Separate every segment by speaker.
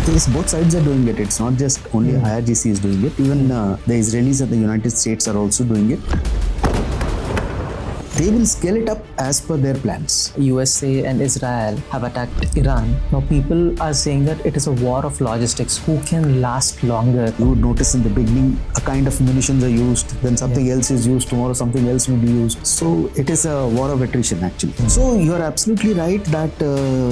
Speaker 1: Yes, both sides are doing it. It's not just only IRGC is doing it. Even the Israelis and the United States are also doing it. They will scale it up as per their plans.
Speaker 2: USA and Israel have attacked Iran. Now people are saying that it is a war of logistics. Who can last longer?
Speaker 1: You would notice in the beginning a kind of munitions are used, then something else is used, tomorrow something else will be used. So it is a war of attrition actually. So you are absolutely right that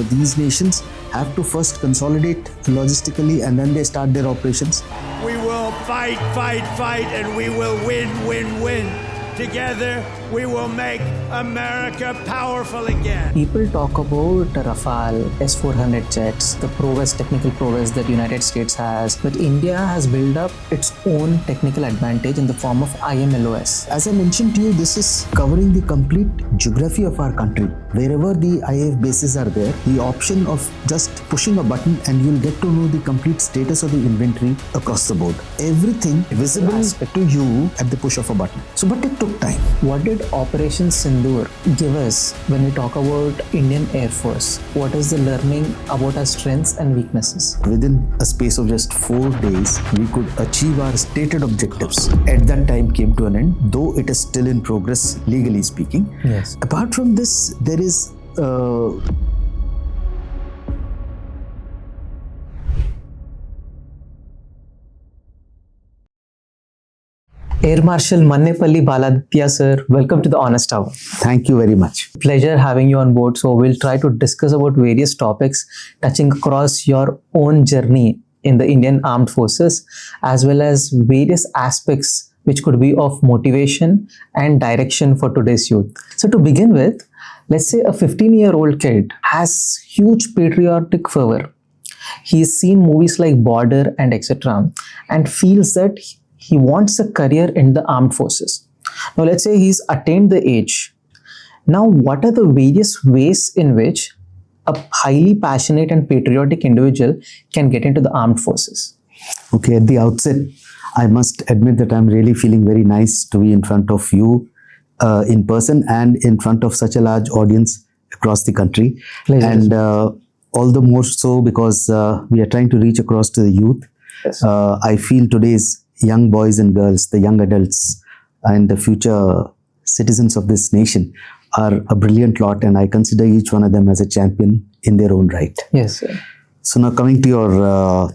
Speaker 1: these nations have to first consolidate logistically and then they start their operations.
Speaker 3: We will fight, and we will win. Together, we will make America powerful again.
Speaker 2: People talk about Rafale, S-400 jets, the technical prowess that United States has, but India has built up its own technical advantage in the form of IMLOS.
Speaker 1: As I mentioned to you, this is covering the complete geography of our country. Wherever the IAF bases are there, the option of just pushing a button and you'll get to know the complete status of the inventory across the board. Everything visible to you at the push of a button. So, but it took time.
Speaker 2: What did Operation Sindur give us when we talk about Indian Air Force? What is the learning about our strengths and weaknesses?
Speaker 1: Within a space of just 4 days, we could achieve our stated objectives. At that time came to an end, though it is still in progress, legally speaking.
Speaker 2: Yes.
Speaker 1: Apart from this, there is
Speaker 2: Air Marshal Mannepalli Baladitya sir, welcome to the Honest Hour.
Speaker 1: Thank you very much.
Speaker 2: Pleasure having you on board. So we'll try to discuss about various topics touching across your own journey in the Indian Armed Forces, as well as various aspects which could be of motivation and direction for today's youth. So to begin with, let's say a 15-year-old kid has huge patriotic fervor. He's seen movies like Border and etc. and feels that he wants a career in the armed forces. Now let's say he's attained the age. Now what are the various ways in which a highly passionate and patriotic individual can get into the armed forces?
Speaker 1: Okay, at the outset, I must admit that I'm really feeling very nice to be in front of you in person and in front of such a large audience across the country.
Speaker 2: Pleasure.
Speaker 1: And all the more so because we are trying to reach across to the youth.
Speaker 2: Yes.
Speaker 1: I feel today's young boys and girls, the young adults and the future citizens of this nation are a brilliant lot, and I consider each one of them as a champion in their own right.
Speaker 2: Yes, sir.
Speaker 1: So now coming to your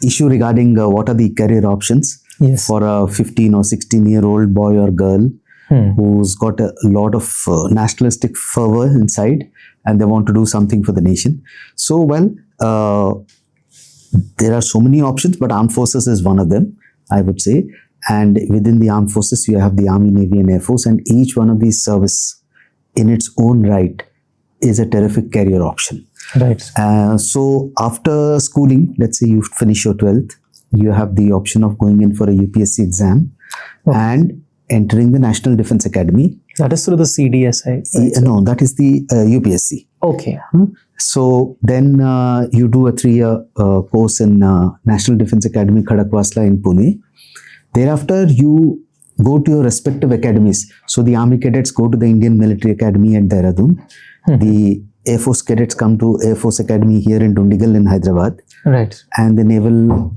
Speaker 1: issue regarding what are the career options for a 15 or 16-year-old boy or girl who's got a lot of nationalistic fervor inside and they want to do something for the nation. So, well, there are so many options, but armed forces is one of them, I would say. And within the armed forces, you have the Army, Navy and Air Force, and each one of these service in its own right is a terrific career option.
Speaker 2: Right.
Speaker 1: So after schooling, let's say you finish your 12th, you have the option of going in for a UPSC exam and entering the National Defence Academy.
Speaker 2: That is through the CDS, right?
Speaker 1: No, that is the UPSC.
Speaker 2: Okay.
Speaker 1: So then you do a 3-year course in National Defence Academy, Khadakwasla in Pune. Thereafter, you go to your respective academies. So the Army cadets go to the Indian Military Academy at Dehradun. The Air Force cadets come to Air Force Academy here in Dundigal in Hyderabad.
Speaker 2: Right.
Speaker 1: And the Naval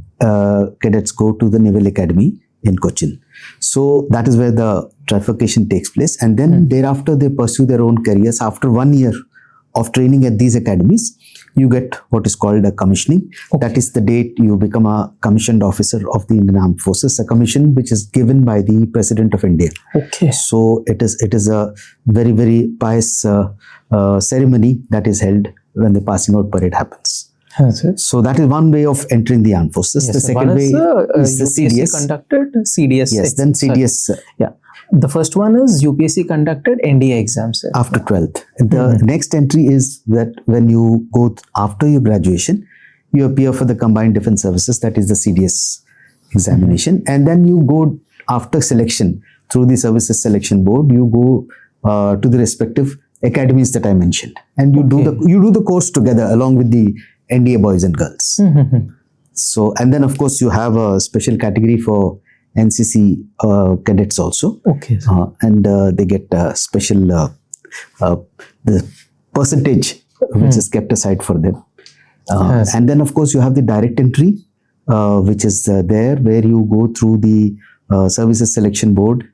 Speaker 1: cadets go to the Naval Academy in Cochin. So that is where the trifurcation takes place. And then thereafter, they pursue their own careers. After 1 year of training at these academies, you get what is called a commissioning. That is the date you become a commissioned officer of the Indian Armed Forces, a commission which is given by the President of India.
Speaker 2: Okay.
Speaker 1: So it is a very, very pious ceremony that is held when the passing out parade happens. So that is one way of entering the armed forces.
Speaker 2: Yes,
Speaker 1: the second way is the CDS.
Speaker 2: Conducted CDS.
Speaker 1: Yes, then CDS.
Speaker 2: Yeah. The first one is UPSC conducted NDA exams.
Speaker 1: After 12th. The next entry is that when you go after your graduation, you appear for the Combined Defence Services, that is the CDS examination. And then you go after selection through the Services Selection Board, you go to the respective academies that I mentioned. And you do the course together along with the NDA boys and girls. So, and then of course you have a special category for NCC cadets also.
Speaker 2: Okay.
Speaker 1: And they get special the percentage which is kept aside for them.
Speaker 2: Yes.
Speaker 1: And then, of course, you have the direct entry, which is there where you go through the services selection board,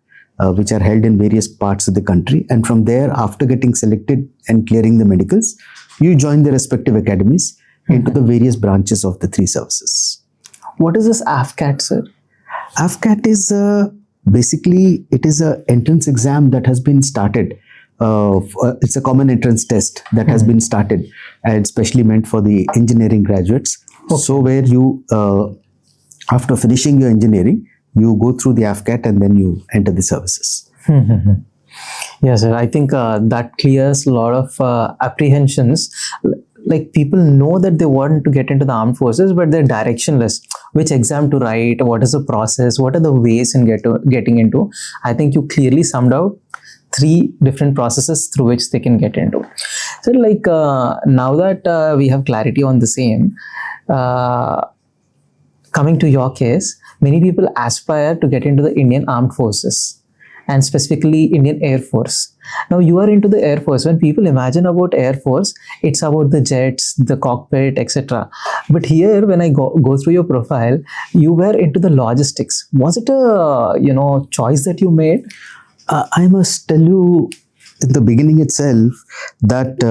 Speaker 1: which are held in various parts of the country. And from there, after getting selected and clearing the medicals, you join the respective academies into the various branches of the 3 services.
Speaker 2: What is this AFCAT, sir?
Speaker 1: AFCAT is basically, it is an entrance exam that has been started. It's a common entrance test that has been started and specially meant for the engineering graduates. So where you, after finishing your engineering, you go through the AFCAT and then you enter the services.
Speaker 2: Yes, sir. I think that clears a lot of apprehensions. Like people know that they want to get into the armed forces, but they're directionless. Which exam to write? What is the process? What are the ways in getting into? I think you clearly summed out 3 different processes through which they can get into. So like now that we have clarity on the same, coming to your case, many people aspire to get into the Indian Armed Forces and specifically Indian Air Force. Now you are into the Air Force. When people imagine about Air Force, it's about the jets, the cockpit, etc. But here, when I go through your profile, you were into the logistics. Was it a choice that you made?
Speaker 1: I must tell you, in the beginning itself, that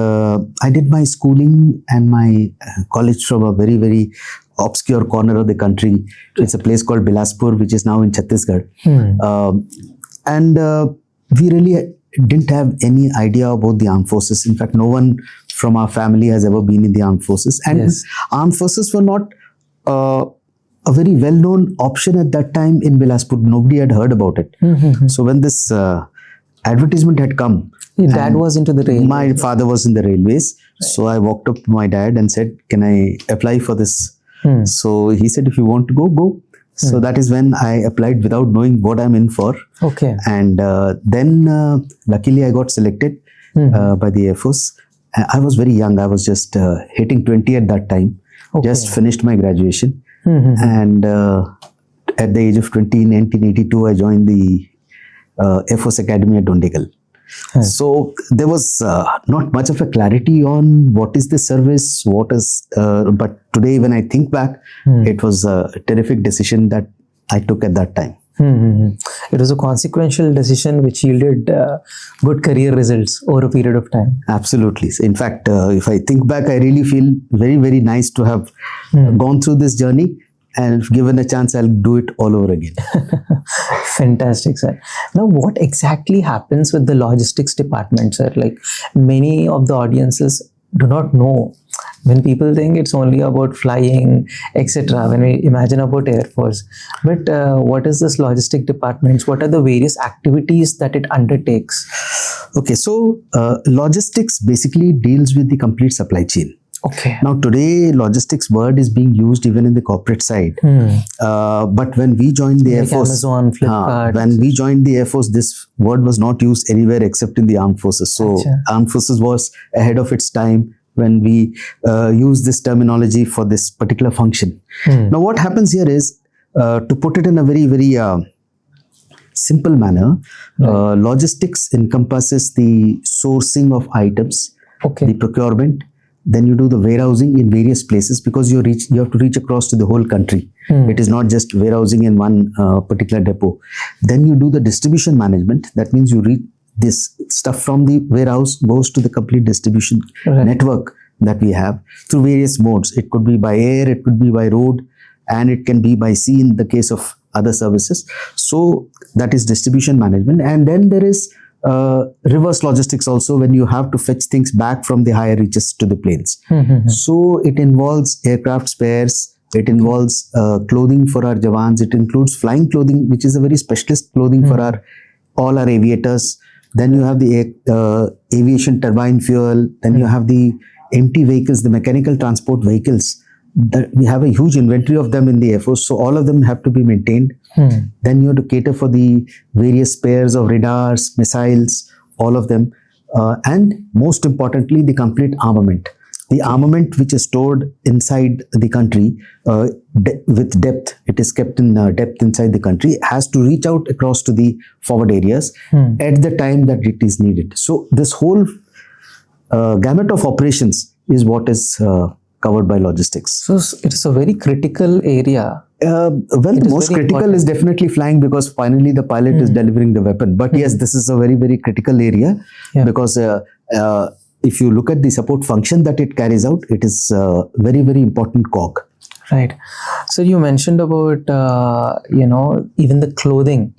Speaker 1: I did my schooling and my college from a very, very obscure corner of the country. It's a place called Bilaspur, which is now in Chhattisgarh. And we really didn't have any idea about the armed forces. In fact, no one from our family has ever been in the armed forces. And armed forces were not a very well-known option at that time in Bilaspur. Nobody had heard about it. So when this advertisement had come,
Speaker 2: your dad was into the railways.
Speaker 1: My father was in the railways. So I walked up to my dad and said, can I apply for this? So he said, if you want to go, go. So that is when I applied without knowing what I'm in for.
Speaker 2: Okay.
Speaker 1: And then luckily I got selected by the Air Force. I was very young. I was just hitting 20 at that time. Just finished my graduation. And at the age of 20, in 1982, I joined the Air Force Academy at Dondigal. So there was not much of a clarity on what is the service, but today when I think back, it was a terrific decision that I took at that time.
Speaker 2: It was a consequential decision which yielded good career results over a period of time.
Speaker 1: Absolutely. In fact, if I think back, I really feel very, very nice to have gone through this journey. And if given a chance, I'll do it all over again.
Speaker 2: Fantastic, sir. Now, what exactly happens with the logistics department, sir? Like many of the audiences do not know. When people think it's only about flying, etc. When we imagine about Air Force. But what is this logistic department? What are the various activities that it undertakes?
Speaker 1: Okay, so logistics basically deals with the complete supply chain.
Speaker 2: Okay.
Speaker 1: Now today, logistics word is being used even in the corporate side. But when we joined the Air Force,
Speaker 2: Amazon, Flipkart,
Speaker 1: when we joined the Air Force, this word was not used anywhere except in the armed forces. So armed forces was ahead of its time when we use this terminology for this particular function. Now what happens here is, to put it in a very, very simple manner, logistics encompasses the sourcing of items, the procurement. Then you do the warehousing in various places because you have to reach across to the whole country. It is not just warehousing in one particular depot. Then you do the distribution management. That means you read this stuff from the warehouse goes to the complete distribution network that we have through various modes. It could be by air, it could be by road, and it can be by sea in the case of other services. So that is distribution management. And then there is reverse logistics also, when you have to fetch things back from the higher reaches to the planes. So it involves aircraft spares, it involves clothing for our Jawans, it includes flying clothing, which is a very specialist clothing for all our aviators. Then you have the aviation turbine fuel, then you have the empty vehicles, the mechanical transport vehicles. We have a huge inventory of them in the Air Force, so all of them have to be maintained. Then you have to cater for the various pairs of radars, missiles, all of them. And most importantly, the complete armament. The armament which is stored inside the country with depth, it is kept in depth inside the country, has to reach out across to the forward areas at the time that it is needed. So this whole gamut of operations is what is covered by logistics.
Speaker 2: So it is a very critical area.
Speaker 1: The most critical is definitely flying, because finally the pilot is delivering the weapon. But yes, this is a very, very critical area, because if you look at the support function that it carries out, it is a very, very important cog.
Speaker 2: Right. So you mentioned about, even the clothing.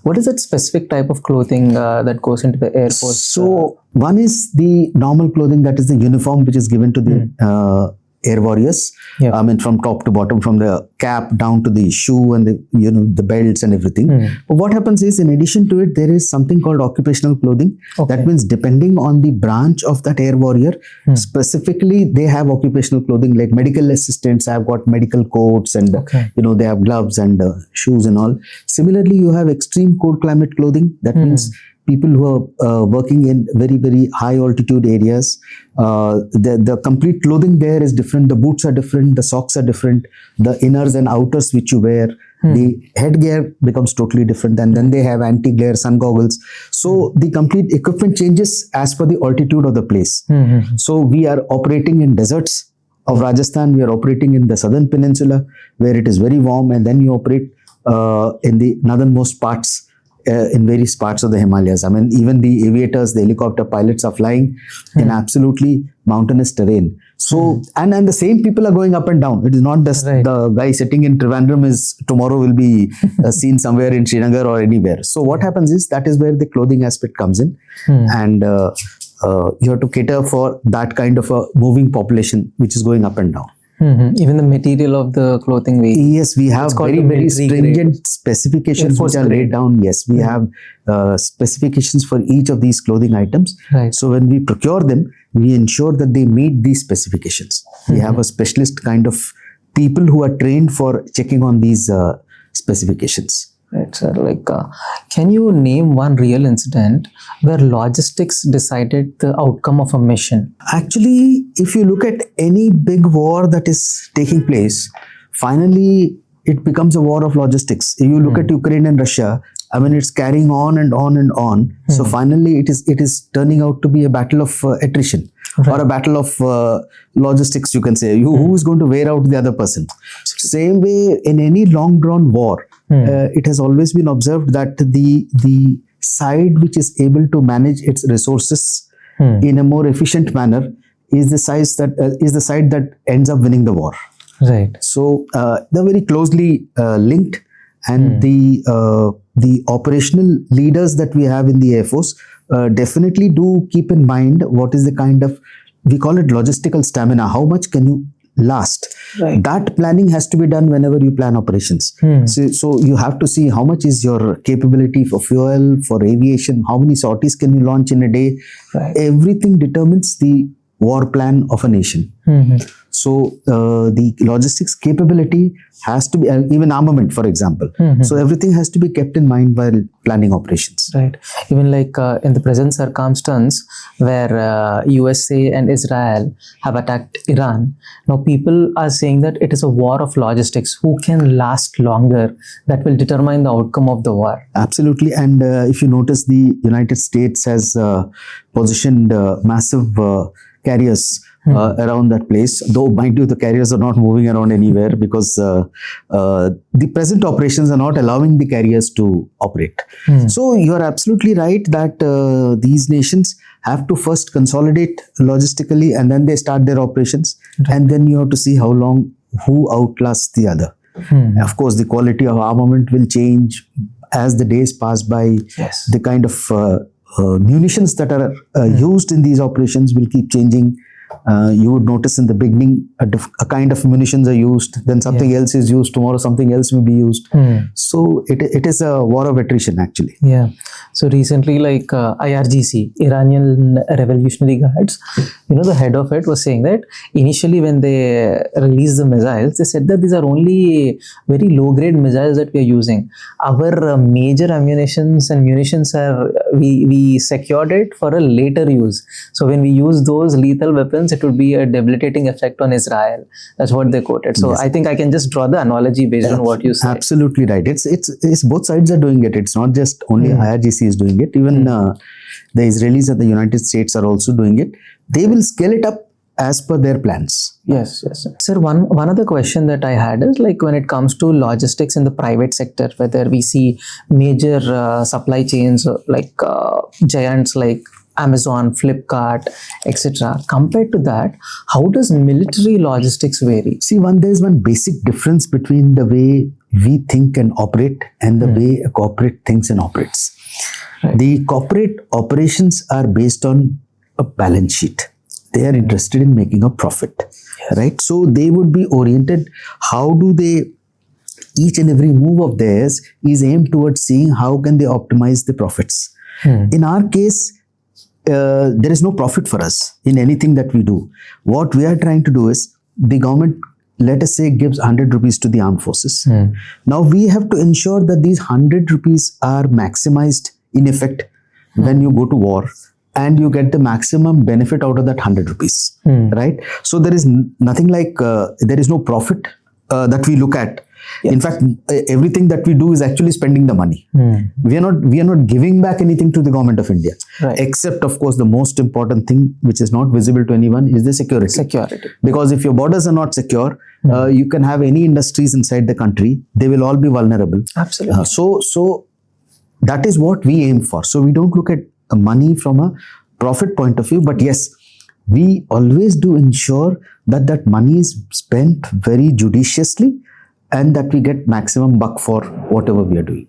Speaker 2: What is that specific type of clothing that goes into the Air Force?
Speaker 1: So one is the normal clothing, that is the uniform which is given to the air warriors. I mean, from top to bottom, from the cap down to the shoe and the belts and everything. But what happens is, in addition to it, there is something called occupational clothing. That means depending on the branch of that air warrior, specifically they have occupational clothing. Like medical assistants have got medical coats, and they have gloves and shoes and all. Similarly, you have extreme cold climate clothing. That means people who are working in very, very high altitude areas, the complete clothing there is different. The boots are different, the socks are different, the inners and outers which you wear, the headgear becomes totally different, and then they have anti-glare sun goggles. So the complete equipment changes as per the altitude of the place. So we are operating in deserts of Rajasthan, we are operating in the southern peninsula where it is very warm, and then you operate in the northernmost parts, in various parts of the Himalayas. I mean, even the aviators, the helicopter pilots are flying in absolutely mountainous terrain. So, and the same people are going up and down. It is not just the guy sitting in Trivandrum tomorrow will be seen somewhere in Srinagar or anywhere. So what happens is, that is where the clothing aspect comes in, and you have to cater for that kind of a moving population which is going up and down.
Speaker 2: Even the material of the clothing
Speaker 1: Yes, we have very, very stringent specifications which are laid down. Yes, we have specifications for each of these clothing items. So when we procure them, we ensure that they meet these specifications. We have a specialist kind of people who are trained for checking on these specifications.
Speaker 2: Right, sir. Like, can you name one real incident where logistics decided the outcome of a mission?
Speaker 1: Actually, if you look at any big war that is taking place, finally it becomes a war of logistics. If you look at Ukraine and Russia, I mean, it's carrying on and on and on. So finally, it is turning out to be a battle of attrition, or a battle of logistics, you can say. Who is going to wear out the other person? Same way, in any long drawn war, it has always been observed that the side which is able to manage its resources in a more efficient manner is the side that ends up winning the war.
Speaker 2: Right.
Speaker 1: So they're very closely linked, and the operational leaders that we have in the Air Force definitely do keep in mind what is the kind of, we call it logistical stamina. How much can you last? That planning has to be done whenever you plan operations. So you have to see how much is your capability for fuel, for aviation, how many sorties can you launch in a day. Everything determines the war plan of a nation. So the logistics capability has to be, even armament, for example. So everything has to be kept in mind while planning operations.
Speaker 2: Right. Even like in the present circumstance where USA and Israel have attacked Iran, now people are saying that it is a war of logistics. Who can last longer? That will determine the outcome of the war.
Speaker 1: Absolutely. And if you notice, the United States has positioned massive carriers around that place, though mind you, the carriers are not moving around anywhere, because the present operations are not allowing the carriers to operate. So you are absolutely right that these nations have to first consolidate logistically, and then they start their operations, and then you have to see how long who outlasts the other. Of course, the quality of armament will change as the days pass by. The kind of munitions that are used in these operations will keep changing. You would notice in the beginning a kind of munitions are used, then something else is used, tomorrow something else will be used. So it is a war of attrition, actually.
Speaker 2: So recently, like IRGC, Iranian Revolutionary Guards, the head of it was saying that initially when they released the missiles, they said that these are only very low grade missiles that we are using. Our major ammunitions and munitions are, we secured it for a later use. So when we use those lethal weapons, it would be a debilitating effect on Israel. That's what they quoted. So I think I can just draw the analogy based on what you said.
Speaker 1: Absolutely right. It's both sides are doing it. It's not just only IRGC is doing it. Even the Israelis and the United States are also doing it. They will scale it up as per their plans.
Speaker 2: Yes. Sir, one other question that I had is like when it comes to logistics in the private sector, whether we see major supply chains like giants like Amazon, Flipkart, etc. Compared to that, how does military logistics vary?
Speaker 1: See, there's one basic difference between the way we think and operate and the way a corporate thinks and operates.
Speaker 2: Right.
Speaker 1: The corporate operations are based on a balance sheet. They are interested in making a profit, right? So they would be oriented, how do they, each and every move of theirs is aimed towards seeing how can they optimize the profits. In our case, there is no profit for us in anything that we do. What we are trying to do is, the government, let us say, gives 100 rupees to the armed forces. Now we have to ensure that these 100 rupees are maximized in effect when you go to war, and you get the maximum benefit out of that 100 rupees, right? So there is nothing like, there is no profit that we look at. Yes. In fact, everything that we do is actually spending the money. We are not giving back anything to the government of India,
Speaker 2: right.
Speaker 1: Except, of course, the most important thing, which is not visible to anyone, is the security. Because if your borders are not secure, you can have any industries inside the country, they will all be vulnerable.
Speaker 2: Absolutely.
Speaker 1: So that is what we aim for. So we don't look at money from a profit point of view, but yes, we always do ensure that that money is spent very judiciously and that we get maximum buck for whatever we are doing.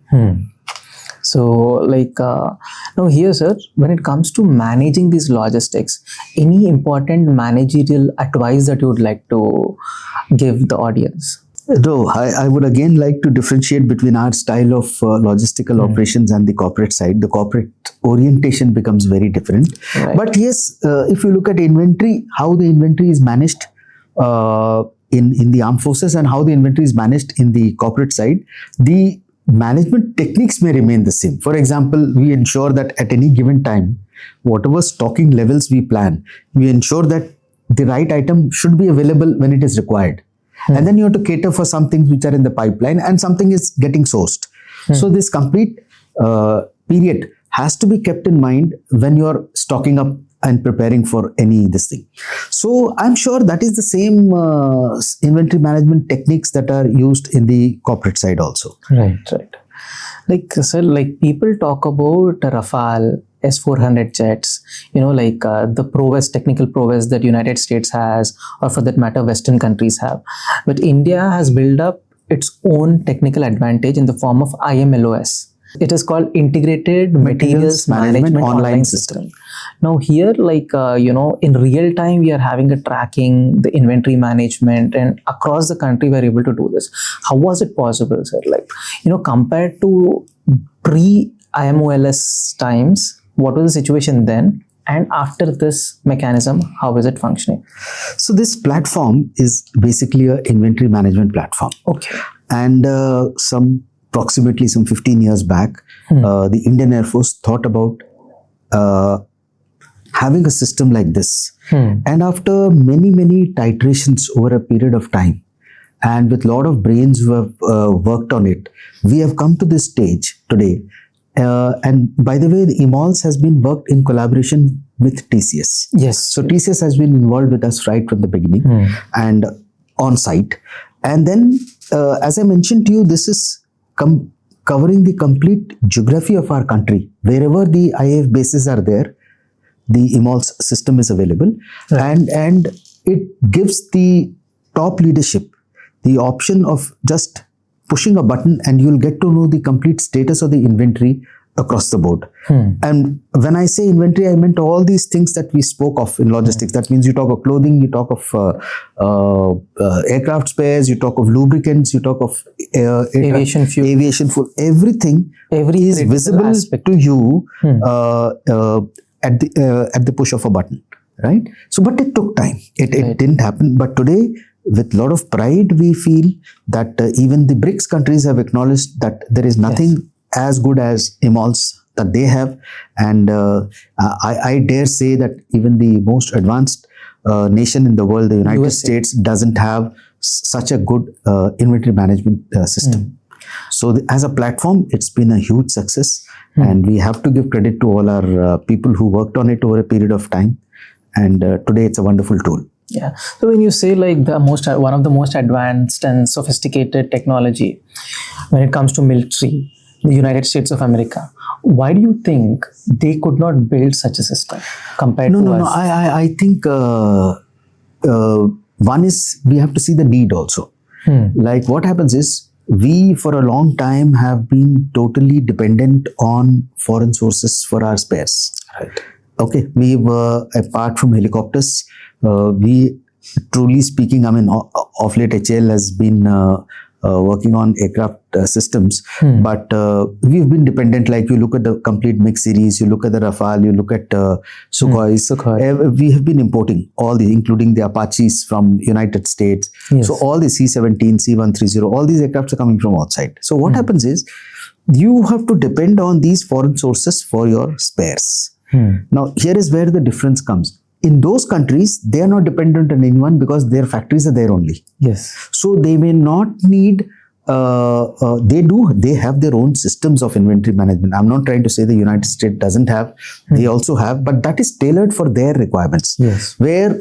Speaker 2: So like now here, sir, when it comes to managing these logistics, any important managerial advice that you would like to give the audience?
Speaker 1: No, I would again like to differentiate between our style of logistical operations and the corporate side. The corporate orientation becomes very different.
Speaker 2: Right.
Speaker 1: But yes, if you look at inventory, how the inventory is managed in the armed forces and how the inventory is managed in the corporate side, the management techniques may remain the same. For example, we ensure that at any given time, whatever stocking levels we plan, we ensure that the right item should be available when it is required. And then you have to cater for some things which are in the pipeline and something is getting sourced. So this complete period has to be kept in mind when you're stocking up and preparing for this thing. So I'm sure that is the same inventory management techniques that are used in the corporate side also.
Speaker 2: Right. Like, sir, like people talk about Rafale, S-400 jets, like the technical prowess that United States has, or for that matter, Western countries have. But India has built up its own technical advantage in the form of IMLOS. It is called Integrated Materials Management Online System. Now here, like, in real time, we are having a tracking, the inventory management, and across the country, we are able to do this. How was it possible, sir? Like, compared to pre-IMLOS times, what was the situation then? And after this mechanism, how is it functioning?
Speaker 1: So this platform is basically an inventory management platform.
Speaker 2: Okay.
Speaker 1: And approximately some 15 years back, the Indian Air Force thought about having a system like this. And after many titrations over a period of time, and with a lot of brains who have worked on it, we have come to this stage today. And by the way, the IMLOS has been worked in collaboration with TCS.
Speaker 2: Yes.
Speaker 1: So TCS has been involved with us right from the beginning and on site. And then, as I mentioned to you, this is covering the complete geography of our country. Wherever the IAF bases are there, the IMLOS system is available. Right. And it gives the top leadership the option of just pushing a button and you'll get to know the complete status of the inventory across the board. And when I say inventory, I meant all these things that we spoke of in logistics. That means you talk of clothing, you talk of aircraft spares, you talk of lubricants, you talk of
Speaker 2: aviation fuel,
Speaker 1: everything is visible to you at the push of a button, right? So, but it took time. It didn't happen. But today, with a lot of pride, we feel that even the BRICS countries have acknowledged that there is nothing as good as IMLOS that they have. And I dare say that even the most advanced nation in the world, the United States, doesn't have such a good inventory management system. So as a platform, it's been a huge success. And we have to give credit to all our people who worked on it over a period of time. And today it's a wonderful tool.
Speaker 2: Yeah. So when you say like one of the most advanced and sophisticated technology when it comes to military, the United States of America, why do you think they could not build such a system compared to us?
Speaker 1: No. I think one is we have to see the need also. Like what happens is we for a long time have been totally dependent on foreign sources for our spares.
Speaker 2: Right.
Speaker 1: Okay, we were apart from helicopters. We truly speaking, I mean, of late HAL has been working on aircraft systems, but we've been dependent. Like you look at the complete mix series, you look at the Rafale, you look at Sukhoi. We have been importing all these, including the Apaches from United States.
Speaker 2: Yes.
Speaker 1: So all the C-17, C-130, all these aircrafts are coming from outside. So what happens is you have to depend on these foreign sources for your spares. Now, here is where the difference comes. In those countries, they are not dependent on anyone because their factories are there only.
Speaker 2: Yes.
Speaker 1: So they may not need, they have their own systems of inventory management. I'm not trying to say the United States doesn't have, they also have, but that is tailored for their requirements.
Speaker 2: Yes.
Speaker 1: Where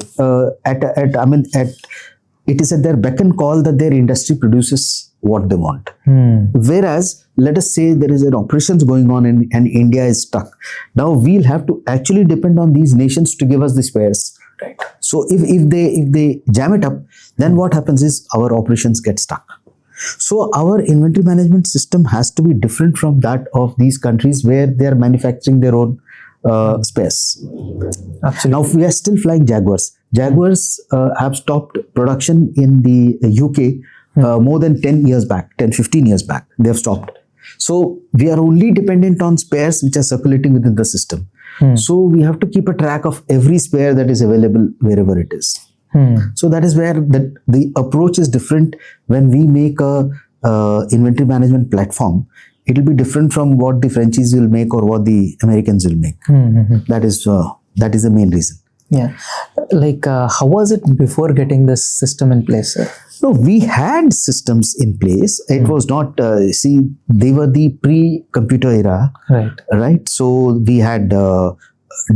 Speaker 1: it is at their beck and call that their industry produces what they want. Whereas, let us say there is an operations going on and India is stuck. Now we'll have to actually depend on these nations to give us the spares.
Speaker 2: Right.
Speaker 1: So if they jam it up, then what happens is our operations get stuck. So our inventory management system has to be different from that of these countries where they are manufacturing their own spares.
Speaker 2: Absolutely.
Speaker 1: Now we are still flying Jaguars. Jaguars have stopped production in the UK more than 10 years back, 10-15 years back. They have stopped. So we are only dependent on spares which are circulating within the system. So we have to keep a track of every spare that is available wherever it is. So that is where the approach is different. When we make a inventory management platform, it will be different from what the Frenchies will make or what the Americans will make. That is the main reason.
Speaker 2: Yeah. Like how was it before getting this system in place, sir?
Speaker 1: No, we had systems in place. It was not, they were the pre-computer era. Right. So we had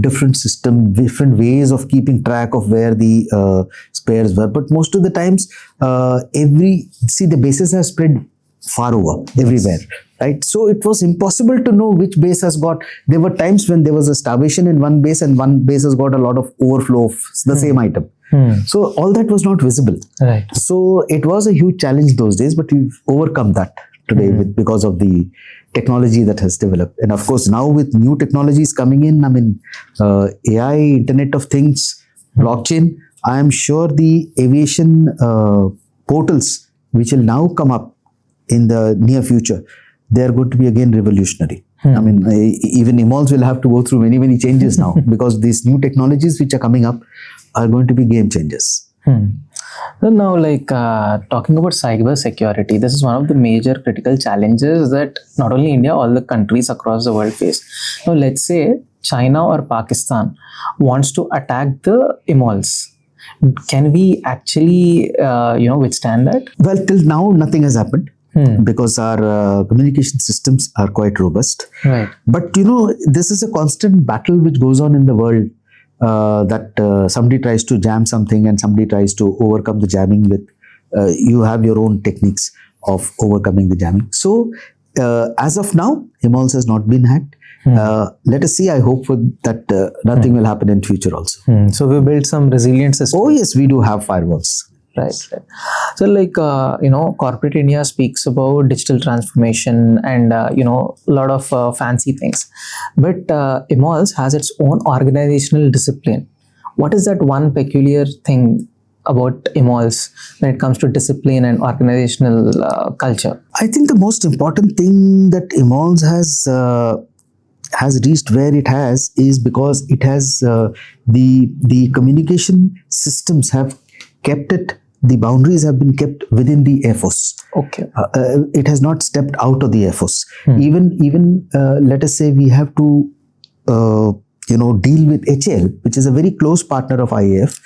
Speaker 1: different system, different ways of keeping track of where the spares were. But most of the times, the bases are spread far over, everywhere. Right. So it was impossible to know which base has got, there were times when there was a starvation in one base and one base has got a lot of overflow of the same item. So all that was not visible.
Speaker 2: Right.
Speaker 1: So it was a huge challenge those days, but we've overcome that today because of the technology that has developed. And of course, now with new technologies coming in, I mean, AI, Internet of Things, blockchain, I am sure the aviation portals, which will now come up in the near future, they are going to be again revolutionary. I mean, even IMLOS will have to go through many, many changes now because these new technologies which are coming up are going to be game changers.
Speaker 2: So now, like talking about cyber security, this is one of the major critical challenges that not only India, all the countries across the world face. Now, let's say China or Pakistan wants to attack the IMLOS. Can we actually, withstand that?
Speaker 1: Well, till now, nothing has happened. Because our communication systems are quite robust.
Speaker 2: Right.
Speaker 1: But this is a constant battle which goes on in the world, that somebody tries to jam something and somebody tries to overcome the jamming with, you have your own techniques of overcoming the jamming. So as of now, IMLOS has not been hacked. Let us see. I hope that nothing will happen in future also.
Speaker 2: So we built some resilient systems.
Speaker 1: Oh yes, we do have firewalls.
Speaker 2: Right. So like, corporate India speaks about digital transformation and, a lot of fancy things. But IMLOS has its own organizational discipline. What is that one peculiar thing about IMLOS when it comes to discipline and organizational culture? I
Speaker 1: think the most important thing that IMLOS has reached where it has is because it has the communication systems have kept it. The boundaries have been kept within the Air Force.
Speaker 2: Okay.
Speaker 1: It has not stepped out of the Air Force. Even let us say we have to, deal with HAL, which is a very close partner of IAF,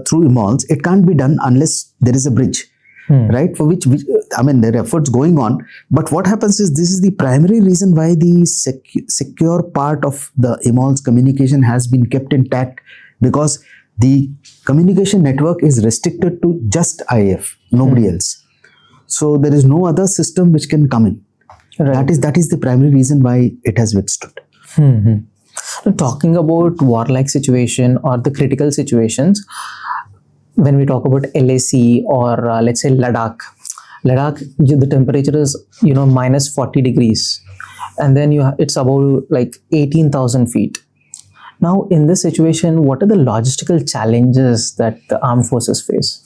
Speaker 1: through IMLOS. It can't be done unless there is a bridge, right? For which, there are efforts going on. But what happens is this is the primary reason why the secure part of the IMLOS communication has been kept intact, because the communication network is restricted to just IAF, nobody else. So there is no other system which can come in.
Speaker 2: Right.
Speaker 1: That is the primary reason why it has withstood.
Speaker 2: Now, talking about warlike situation or the critical situations, when we talk about LAC or let's say Ladakh, the temperature is minus 40 degrees, and then it's about like 18,000 feet. Now, in this situation, what are the logistical challenges that the armed forces face?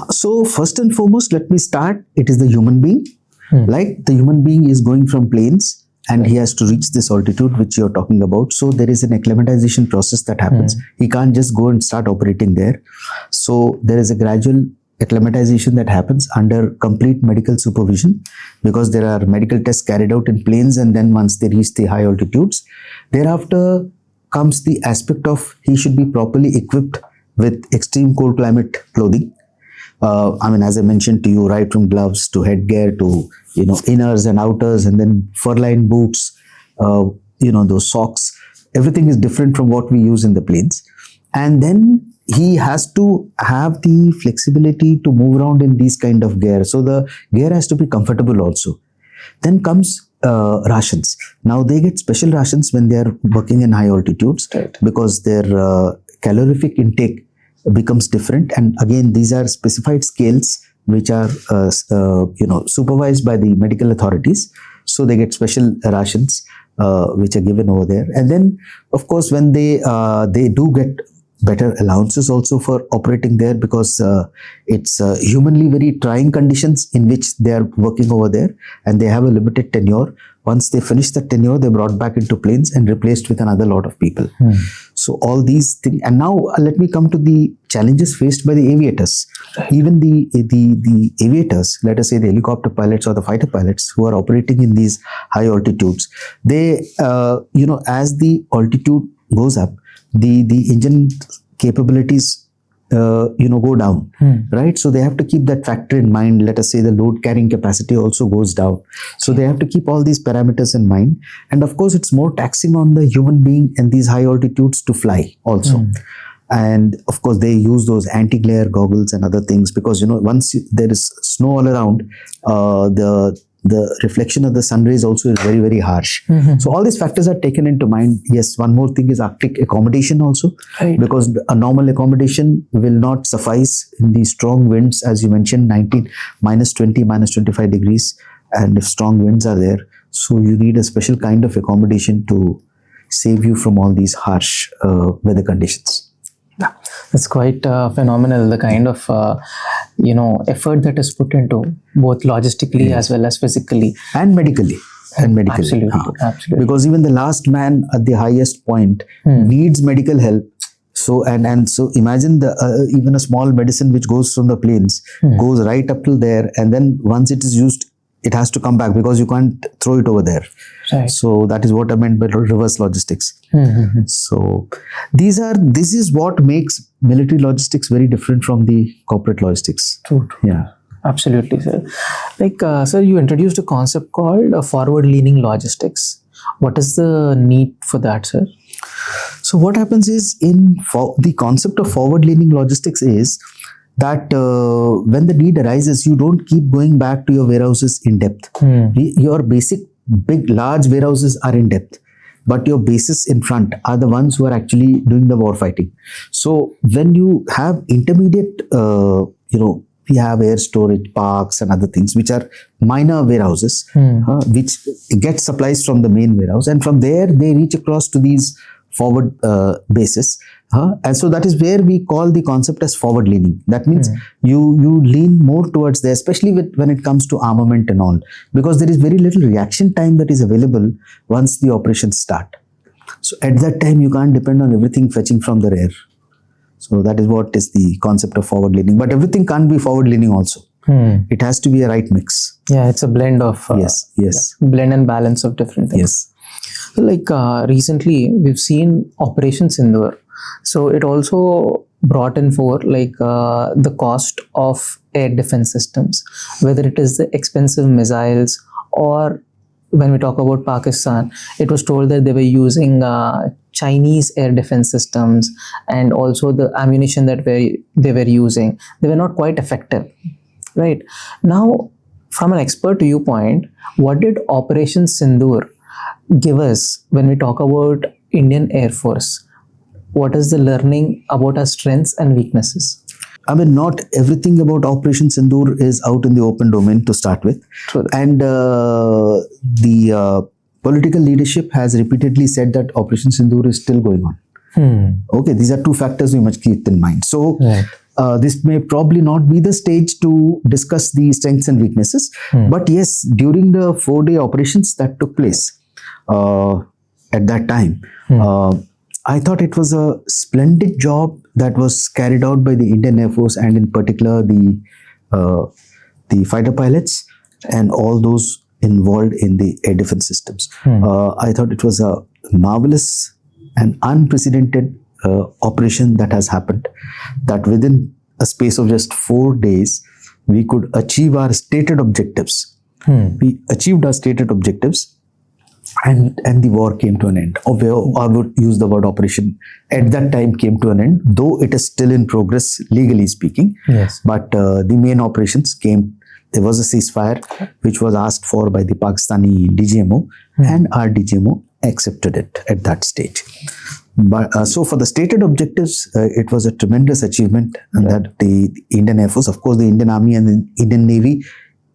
Speaker 1: So first and foremost, let me start. It is the human being. Like the human being is going from planes and he has to reach this altitude which you're talking about. So there is an acclimatization process that happens. He can't just go and start operating there. So there is a gradual acclimatization that happens under complete medical supervision, because there are medical tests carried out in planes, and then once they reach the high altitudes, thereafter comes the aspect of he should be properly equipped with extreme cold climate clothing. As I mentioned to you, right from gloves to headgear to inners and outers, and then fur-lined boots, those socks. Everything is different from what we use in the planes. And then he has to have the flexibility to move around in these kind of gear. So the gear has to be comfortable also. Then comes rations. Now they get special rations when they are working in high altitudes,
Speaker 2: right,
Speaker 1: because their calorific intake becomes different. And again, these are specified scales which are supervised by the medical authorities. So they get special rations which are given over there. And then of course when they do get better allowances also for operating there, because it's humanly very trying conditions in which they are working over there, and they have a limited tenure. Once they finish the tenure, they're brought back into planes and replaced with another lot of people. So all these things. And now let me come to the challenges faced by the aviators. Even the aviators, let us say the helicopter pilots or the fighter pilots who are operating in these high altitudes, they, as the altitude goes up, the engine capabilities go down, right? So they have to keep that factor in mind. Let us say the load carrying capacity also goes down. So they have to keep all these parameters in mind. And of course, it's more taxing on the human being in these high altitudes to fly also. And of course, they use those anti-glare goggles and other things, because once there is snow all around, the reflection of the sun rays also is very, very harsh. So all these factors are taken into mind. Yes, one more thing is Arctic accommodation also,
Speaker 2: right,
Speaker 1: because a normal accommodation will not suffice in the strong winds, as you mentioned, minus 20, minus 25 degrees, and if strong winds are there. So you need a special kind of accommodation to save you from all these harsh weather conditions.
Speaker 2: Yeah, it's quite phenomenal, the kind of effort that is put into both logistically as well as physically
Speaker 1: and medically.
Speaker 2: Absolutely.
Speaker 1: Because even the last man at the highest point needs medical help. So so imagine even a small medicine which goes from the planes goes right up till there, and then once it is used, it has to come back, because you can't throw it over there.
Speaker 2: Right.
Speaker 1: So that is what I meant by reverse logistics. So this is what makes military logistics very different from the corporate logistics.
Speaker 2: True.
Speaker 1: Yeah.
Speaker 2: Absolutely, sir. Like, sir, you introduced a concept called forward-leaning logistics. What is the need for that, sir?
Speaker 1: So what happens is, the concept of forward-leaning logistics is that when the need arises, you don't keep going back to your warehouses in depth. Your basic big large warehouses are in depth, but your bases in front are the ones who are actually doing the war fighting. So when you have intermediate, we have air storage parks and other things which are minor warehouses, which get supplies from the main warehouse, and from there they reach across to these forward bases. And so that is where we call the concept as forward leaning. That means you lean more towards there, especially when it comes to armament and all, because there is very little reaction time that is available once the operations start. So at that time, you can't depend on everything fetching from the rear. So that is what is the concept of forward leaning. But everything can't be forward leaning also. It has to be a right mix.
Speaker 2: Yeah, it's a blend of blend and balance of different things.
Speaker 1: Yes.
Speaker 2: So like recently we've seen Operation Sindur. So it also brought in for like the cost of air defense systems, whether it is the expensive missiles, or when we talk about Pakistan, it was told that they were using Chinese air defense systems and also the ammunition that they were using, they were not quite effective, right? Now, from an expert viewpoint, what did Operation Sindur give us when we talk about Indian Air Force? What is the learning about our strengths and weaknesses?
Speaker 1: I mean, not everything about Operation Sindur is out in the open domain to start with.
Speaker 2: True.
Speaker 1: And the political leadership has repeatedly said that Operation Sindur is still going on. Okay, these are two factors we must keep in mind. So, this may probably not be the stage to discuss the strengths and weaknesses. But yes, during the 4-day operations that took place at that time, I thought it was a splendid job that was carried out by the Indian Air Force, and in particular the fighter pilots and all those involved in the air defense systems. I thought it was a marvelous and unprecedented operation that has happened, that within a space of just 4 days, we could achieve our stated objectives. We achieved our stated objectives, and the war came to an end. I would use the word operation at that time came to an end, though it is still in progress, legally speaking.
Speaker 2: Yes.
Speaker 1: But the main operations came. There was a ceasefire which was asked for by the Pakistani DGMO, and our DGMO accepted it at that stage. But so for the stated objectives, it was a tremendous achievement that the Indian Air Force, of course, the Indian Army and the Indian Navy,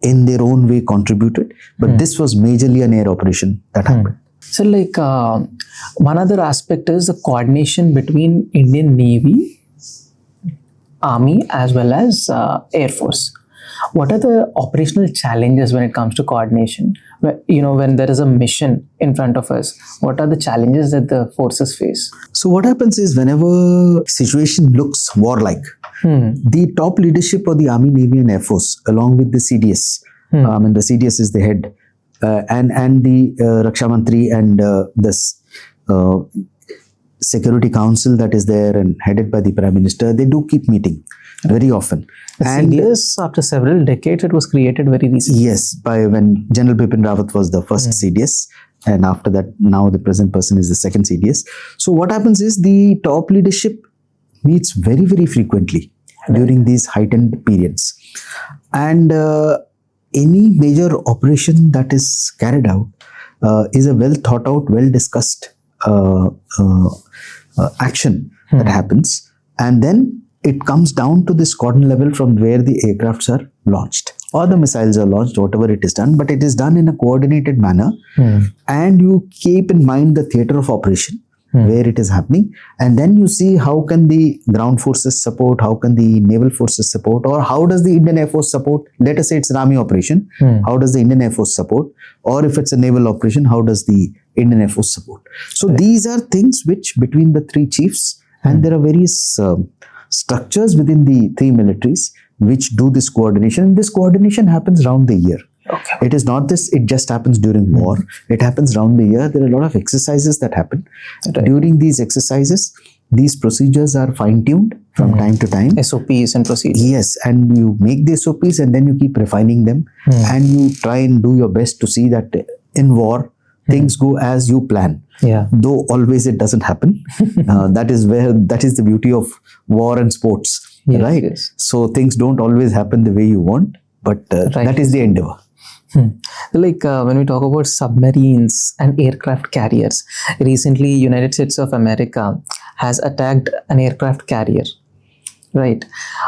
Speaker 1: in their own way contributed. But this was majorly an air operation that happened.
Speaker 2: So, like one other aspect is the coordination between Indian Navy, Army, as well as Air Force. What are the operational challenges when it comes to coordination? When there is a mission in front of us, what are the challenges that the forces face?
Speaker 1: So what happens is, whenever situation looks warlike, the top leadership of the Army, Navy and Air Force, along with the CDS, and the CDS is the head, and the Raksha Mantri and this Security Council that is there and headed by the Prime Minister, they do keep meeting very often.
Speaker 2: And CDS, after several decades, it was created very recently.
Speaker 1: Yes, by when General Bipin Rawat was the first CDS, and after that, now the present person is the second CDS. So what happens is, the top leadership meets very, very frequently during these heightened periods. And any major operation that is carried out is a well thought out, well discussed action that happens, and then it comes down to this cordon level from where the aircrafts are launched or the missiles are launched, whatever it is done, but it is done in a coordinated manner, and you keep in mind the theater of operation where it is happening, and then you see how can the ground forces support, how can the naval forces support, or how does the Indian Air Force support. Let us say it's an army operation, how does the Indian Air Force support, or if it's a naval operation, how does the Indian Air Force support. So these are things which between the three chiefs, and there are various structures within the three militaries which do this coordination. This coordination happens round the year.
Speaker 2: Okay.
Speaker 1: It is not this, it just happens during war. It happens round the year. There are a lot of exercises that happen. During these exercises, these procedures are fine-tuned from time to time.
Speaker 2: SOPs and procedures.
Speaker 1: Yes, and you make the SOPs and then you keep refining them, and you try and do your best to see that in war, things go as you plan. Though always it doesn't happen. That is the beauty of war and sports, right?
Speaker 2: Yes.
Speaker 1: So things don't always happen the way you want, but that is the endeavor.
Speaker 2: Like when we talk about submarines and aircraft carriers, recently United States of America has attacked an aircraft carrier, right,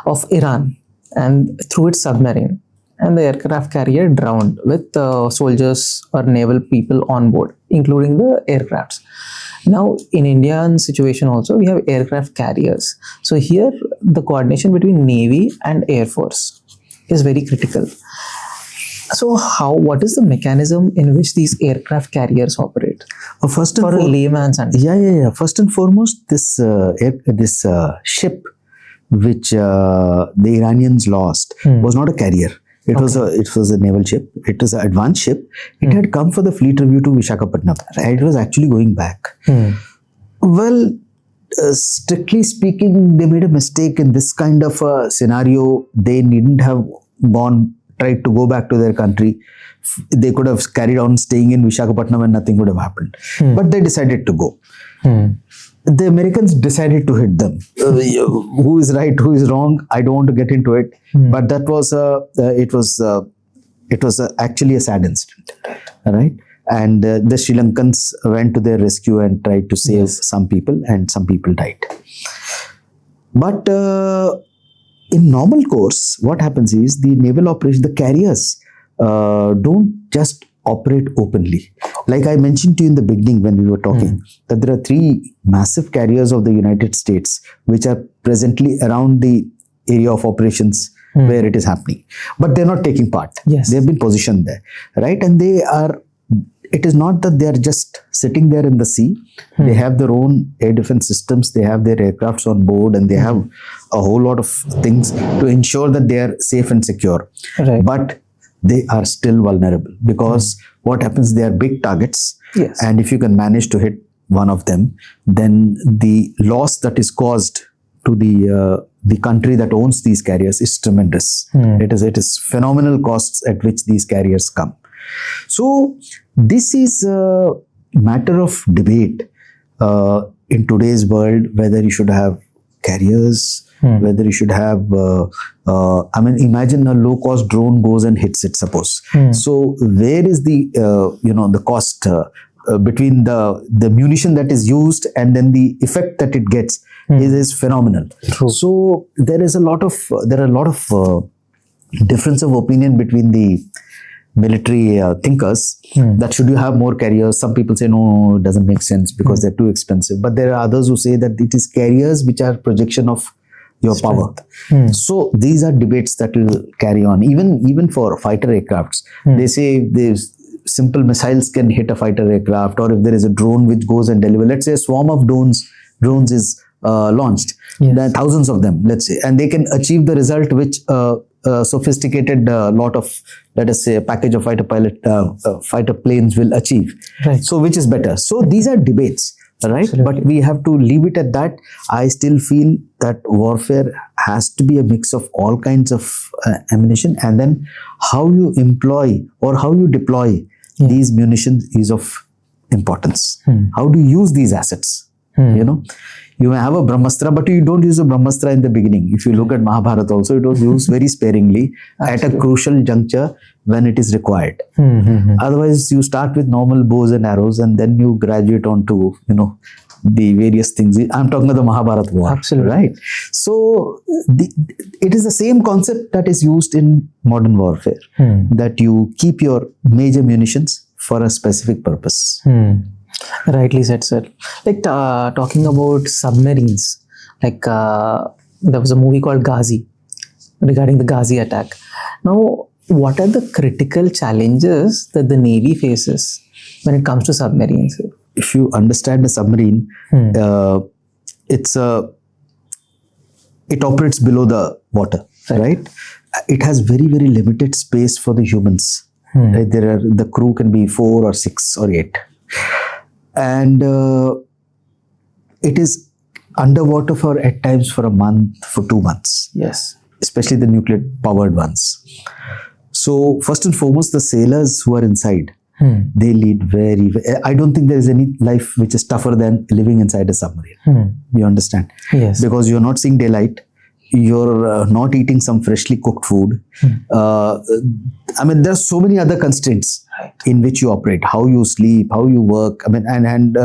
Speaker 2: of Iran, and through its submarine, and the aircraft carrier drowned with soldiers or naval people on board, including the aircrafts. Now, in Indian situation also, we have aircraft carriers. So here, the coordination between Navy and Air Force is very critical. So what is the mechanism in which these aircraft carriers operate?
Speaker 1: First and
Speaker 2: for a layman's understanding.
Speaker 1: Yeah. First and foremost, this ship which the Iranians lost was not a carrier. It was a naval ship. It was an advanced ship. It had come for the fleet review to Visakhapatnam. Right? It was actually going back. Well, strictly speaking, they made a mistake in this kind of a scenario. They needn't have tried to go back to their country. They could have carried on staying in Visakhapatnam and nothing would have happened. But they decided to go. The Americans decided to hit them. Who is right, who is wrong, I don't want to get into it. But that was actually a sad incident, right? And the Sri Lankans went to their rescue and tried to save some people, and some people died. But in normal course, what happens is the naval operation, the carriers don't just operate openly. Like I mentioned to you in the beginning when we were talking, that there are 3 massive carriers of the United States which are presently around the area of operations where it is happening. But they're not taking part. They've been positioned there, right? And it is not that they are just sitting there in the sea. They have their own air defense systems. They have their aircrafts on board, and they have a whole lot of things to ensure that they are safe and secure.
Speaker 2: Right.
Speaker 1: But they are still vulnerable because what happens, they are big targets. And if you can manage to hit one of them, then the loss that is caused to the country that owns these carriers is tremendous. It is phenomenal costs at which these carriers come. So this is a matter of debate in today's world, whether you should have carriers, whether you should have, imagine a low-cost drone goes and hits it, suppose. So where is the, the cost between the munition that is used and then the effect that it gets is phenomenal. So there are a lot of difference of opinion between the military thinkers that should you have more carriers. Some people say no, it doesn't make sense because they're too expensive. But there are others who say that it is carriers which are projection of your power. So these are debates that will carry on. Even for fighter aircrafts, they say there's simple missiles can hit a fighter aircraft, or if there is a drone which goes and delivers, let's say a swarm of drones is launched, there are thousands of them, let's say, and they can achieve the result which sophisticated lot of, let us say, a package of fighter planes will achieve. So which is better? So these are debates, right? But we have to leave it at that. I still feel that warfare has to be a mix of all kinds of ammunition, and then how you employ or how you deploy these munitions is of importance. How do you use these assets? You may have a Brahmastra, but you don't use a Brahmastra in the beginning. If you look at Mahabharata also, it was used very sparingly at a crucial juncture when it is required. Otherwise, you start with normal bows and arrows, and then you graduate on to, the various things. I'm talking about the Mahabharata war. Right? So, it is the same concept that is used in modern warfare, that you keep your major munitions for a specific purpose.
Speaker 2: Rightly said, sir. Like talking about submarines, like there was a movie called Ghazi regarding the Ghazi attack. Now, what are the critical challenges that the Navy faces when it comes to submarines?
Speaker 1: If you understand a submarine, it operates below the water, right? It has very, very limited space for the humans. Right? The crew can be 4 or 6 or 8. And it is underwater for at times for a month, for 2 months. Especially the nuclear powered ones. So first and foremost, the sailors who are inside, they lead very, I don't think there is any life which is tougher than living inside a submarine. You understand? Because you're not seeing daylight. You're not eating some freshly cooked food. There are so many other constraints in which you operate, how you sleep, how you work. And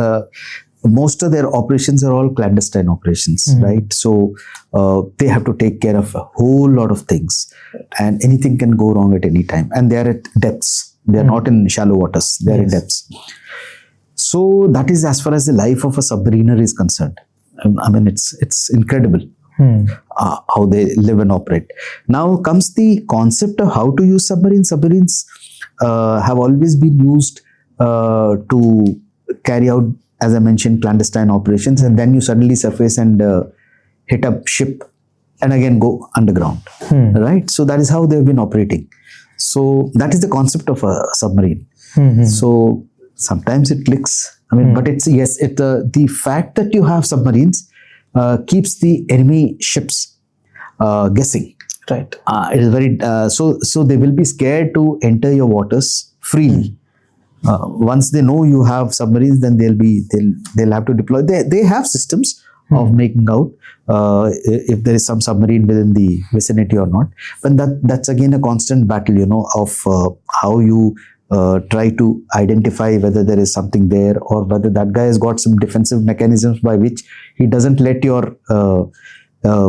Speaker 1: most of their operations are all clandestine operations, right? So they have to take care of a whole lot of things, and anything can go wrong at any time. And they are at depths. They are not in shallow waters. They are in depths. So that is as far as the life of a submariner is concerned. It's incredible. How they live and operate. Now comes the concept of how to use submarines. Submarines have always been used to carry out, as I mentioned, clandestine operations, and then you suddenly surface and hit a ship and again go underground, right? So that is how they've been operating. So that is the concept of a submarine. So sometimes it clicks. But it's the fact that you have submarines keeps the enemy ships guessing.
Speaker 2: Right.
Speaker 1: It is very so they will be scared to enter your waters freely. Once they know you have submarines, then they'll have to deploy. They have systems of making out if there is some submarine within the vicinity or not. But that's again a constant battle, of how you try to identify whether there is something there, or whether that guy has got some defensive mechanisms by which he doesn't let your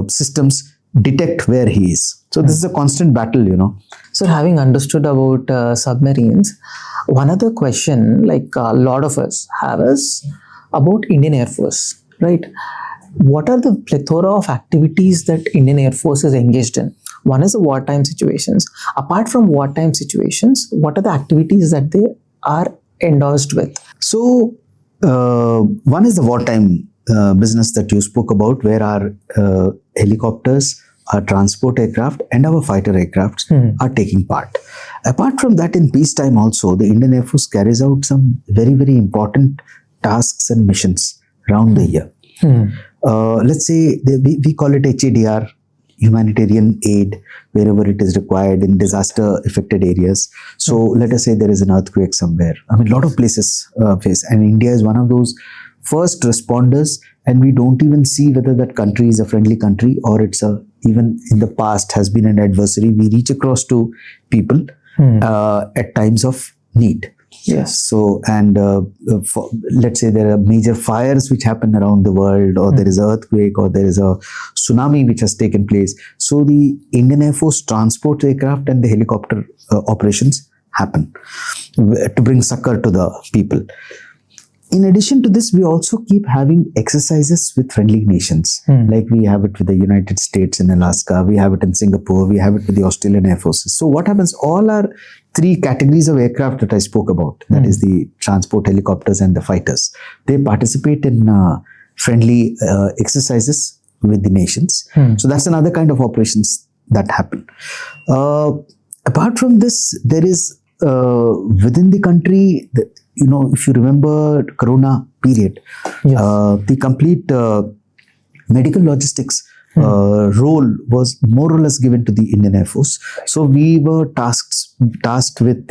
Speaker 1: systems detect where he is. So this is a constant battle,
Speaker 2: So having understood about submarines, one other question like a lot of us have is about Indian Air Force, right? What are the plethora of activities that Indian Air Force is engaged in? One is the wartime situations. Apart from wartime situations, what are the activities that they are endorsed with?
Speaker 1: So one is the wartime business that you spoke about, where our helicopters, our transport aircraft and our fighter aircrafts are taking part. Apart from that, in peacetime also, the Indian Air Force carries out some very, very important tasks and missions around the year. Let's say we call it HADR, humanitarian aid, wherever it is required in disaster affected areas. So let us say there is an earthquake somewhere. I mean, a lot of places face, and India is one of those first responders, and we don't even see whether that country is a friendly country or it's even in the past has been an adversary. We reach across to people at times of need.
Speaker 2: Yes.
Speaker 1: So, and let's say there are major fires which happen around the world, or there is an earthquake, or there is a tsunami which has taken place. So the Indian Air Force transport aircraft and the helicopter operations happen to bring succor to the people. In addition to this, we also keep having exercises with friendly nations. Like we have it with the United States in Alaska, we have it in Singapore, we have it with the Australian Air Forces. So what happens, all our three categories of aircraft that I spoke about, that is the transport helicopters and the fighters, they participate in friendly exercises with the nations. So that's another kind of operations that happen. Apart from this, there is within the country, if you remember Corona period, the complete medical logistics role was more or less given to the Indian Air Force. So we were tasked with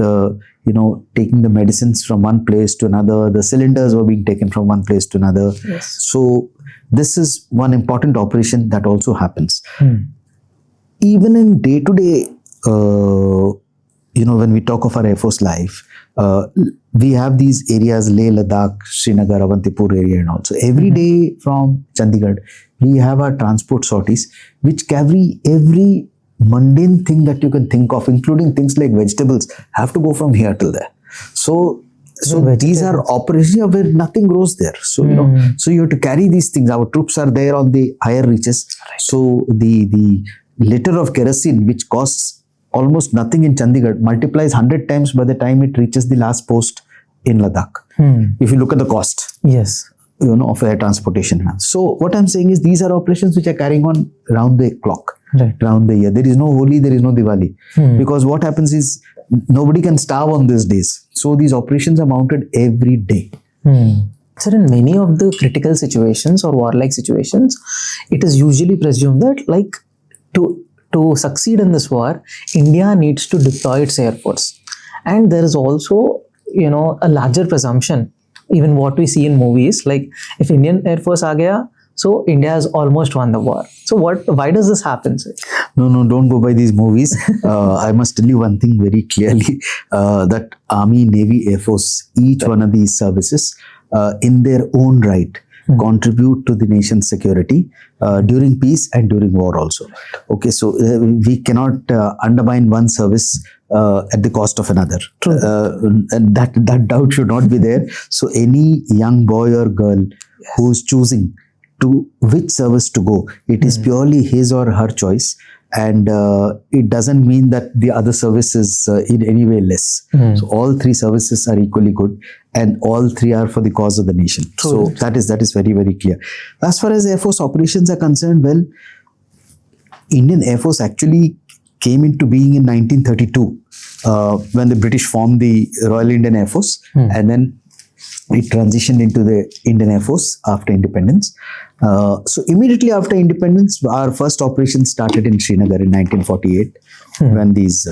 Speaker 1: taking the medicines from one place to another. The cylinders were being taken from one place to another. So this is one important operation that also happens. Even in day-to-day, when we talk of our Air Force life, we have these areas, Leh, Ladakh, Srinagar, Avantipur area, and also every day from Chandigarh, we have our transport sorties which carry every mundane thing that you can think of, including things like vegetables, have to go from here till there. So these are operations where nothing grows there. So so you have to carry these things. Our troops are there on the higher reaches. So the liter of kerosene, which costs almost nothing in Chandigarh, multiplies 100 times by the time it reaches the last post in Ladakh. If you look at the cost, of air transportation. So what I'm saying is, these are operations which are carrying on round the clock, round the year. There is no Holi, there is no Diwali, because what happens is nobody can starve on these days. So these operations are mounted every day.
Speaker 2: Sir, in many of the critical situations or warlike situations, it is usually presumed that to succeed in this war, India needs to deploy its air force. And there is also, a larger presumption, even what we see in movies, like if Indian Air Force aa gaya, so India has almost won the war. So why does this happen, sir?
Speaker 1: No, don't go by these movies. I must tell you one thing very clearly, that Army, Navy, Air Force, each one of these services, in their own right, contribute to the nation's security during peace and during war also. Okay, so we cannot undermine one service at the cost of another. And that doubt should not be there. So any young boy or girl who is choosing to which service to go, it is purely his or her choice. And it doesn't mean that the other service is in any way less. So all three services are equally good, and all three are for the cause of the nation. So that is very, very clear. As far as Air Force operations are concerned, well, Indian Air Force actually came into being in 1932 when the British formed the Royal Indian Air Force, and then it transitioned into the Indian Air Force after independence. So immediately after independence, our first operation started in Srinagar in 1948 when these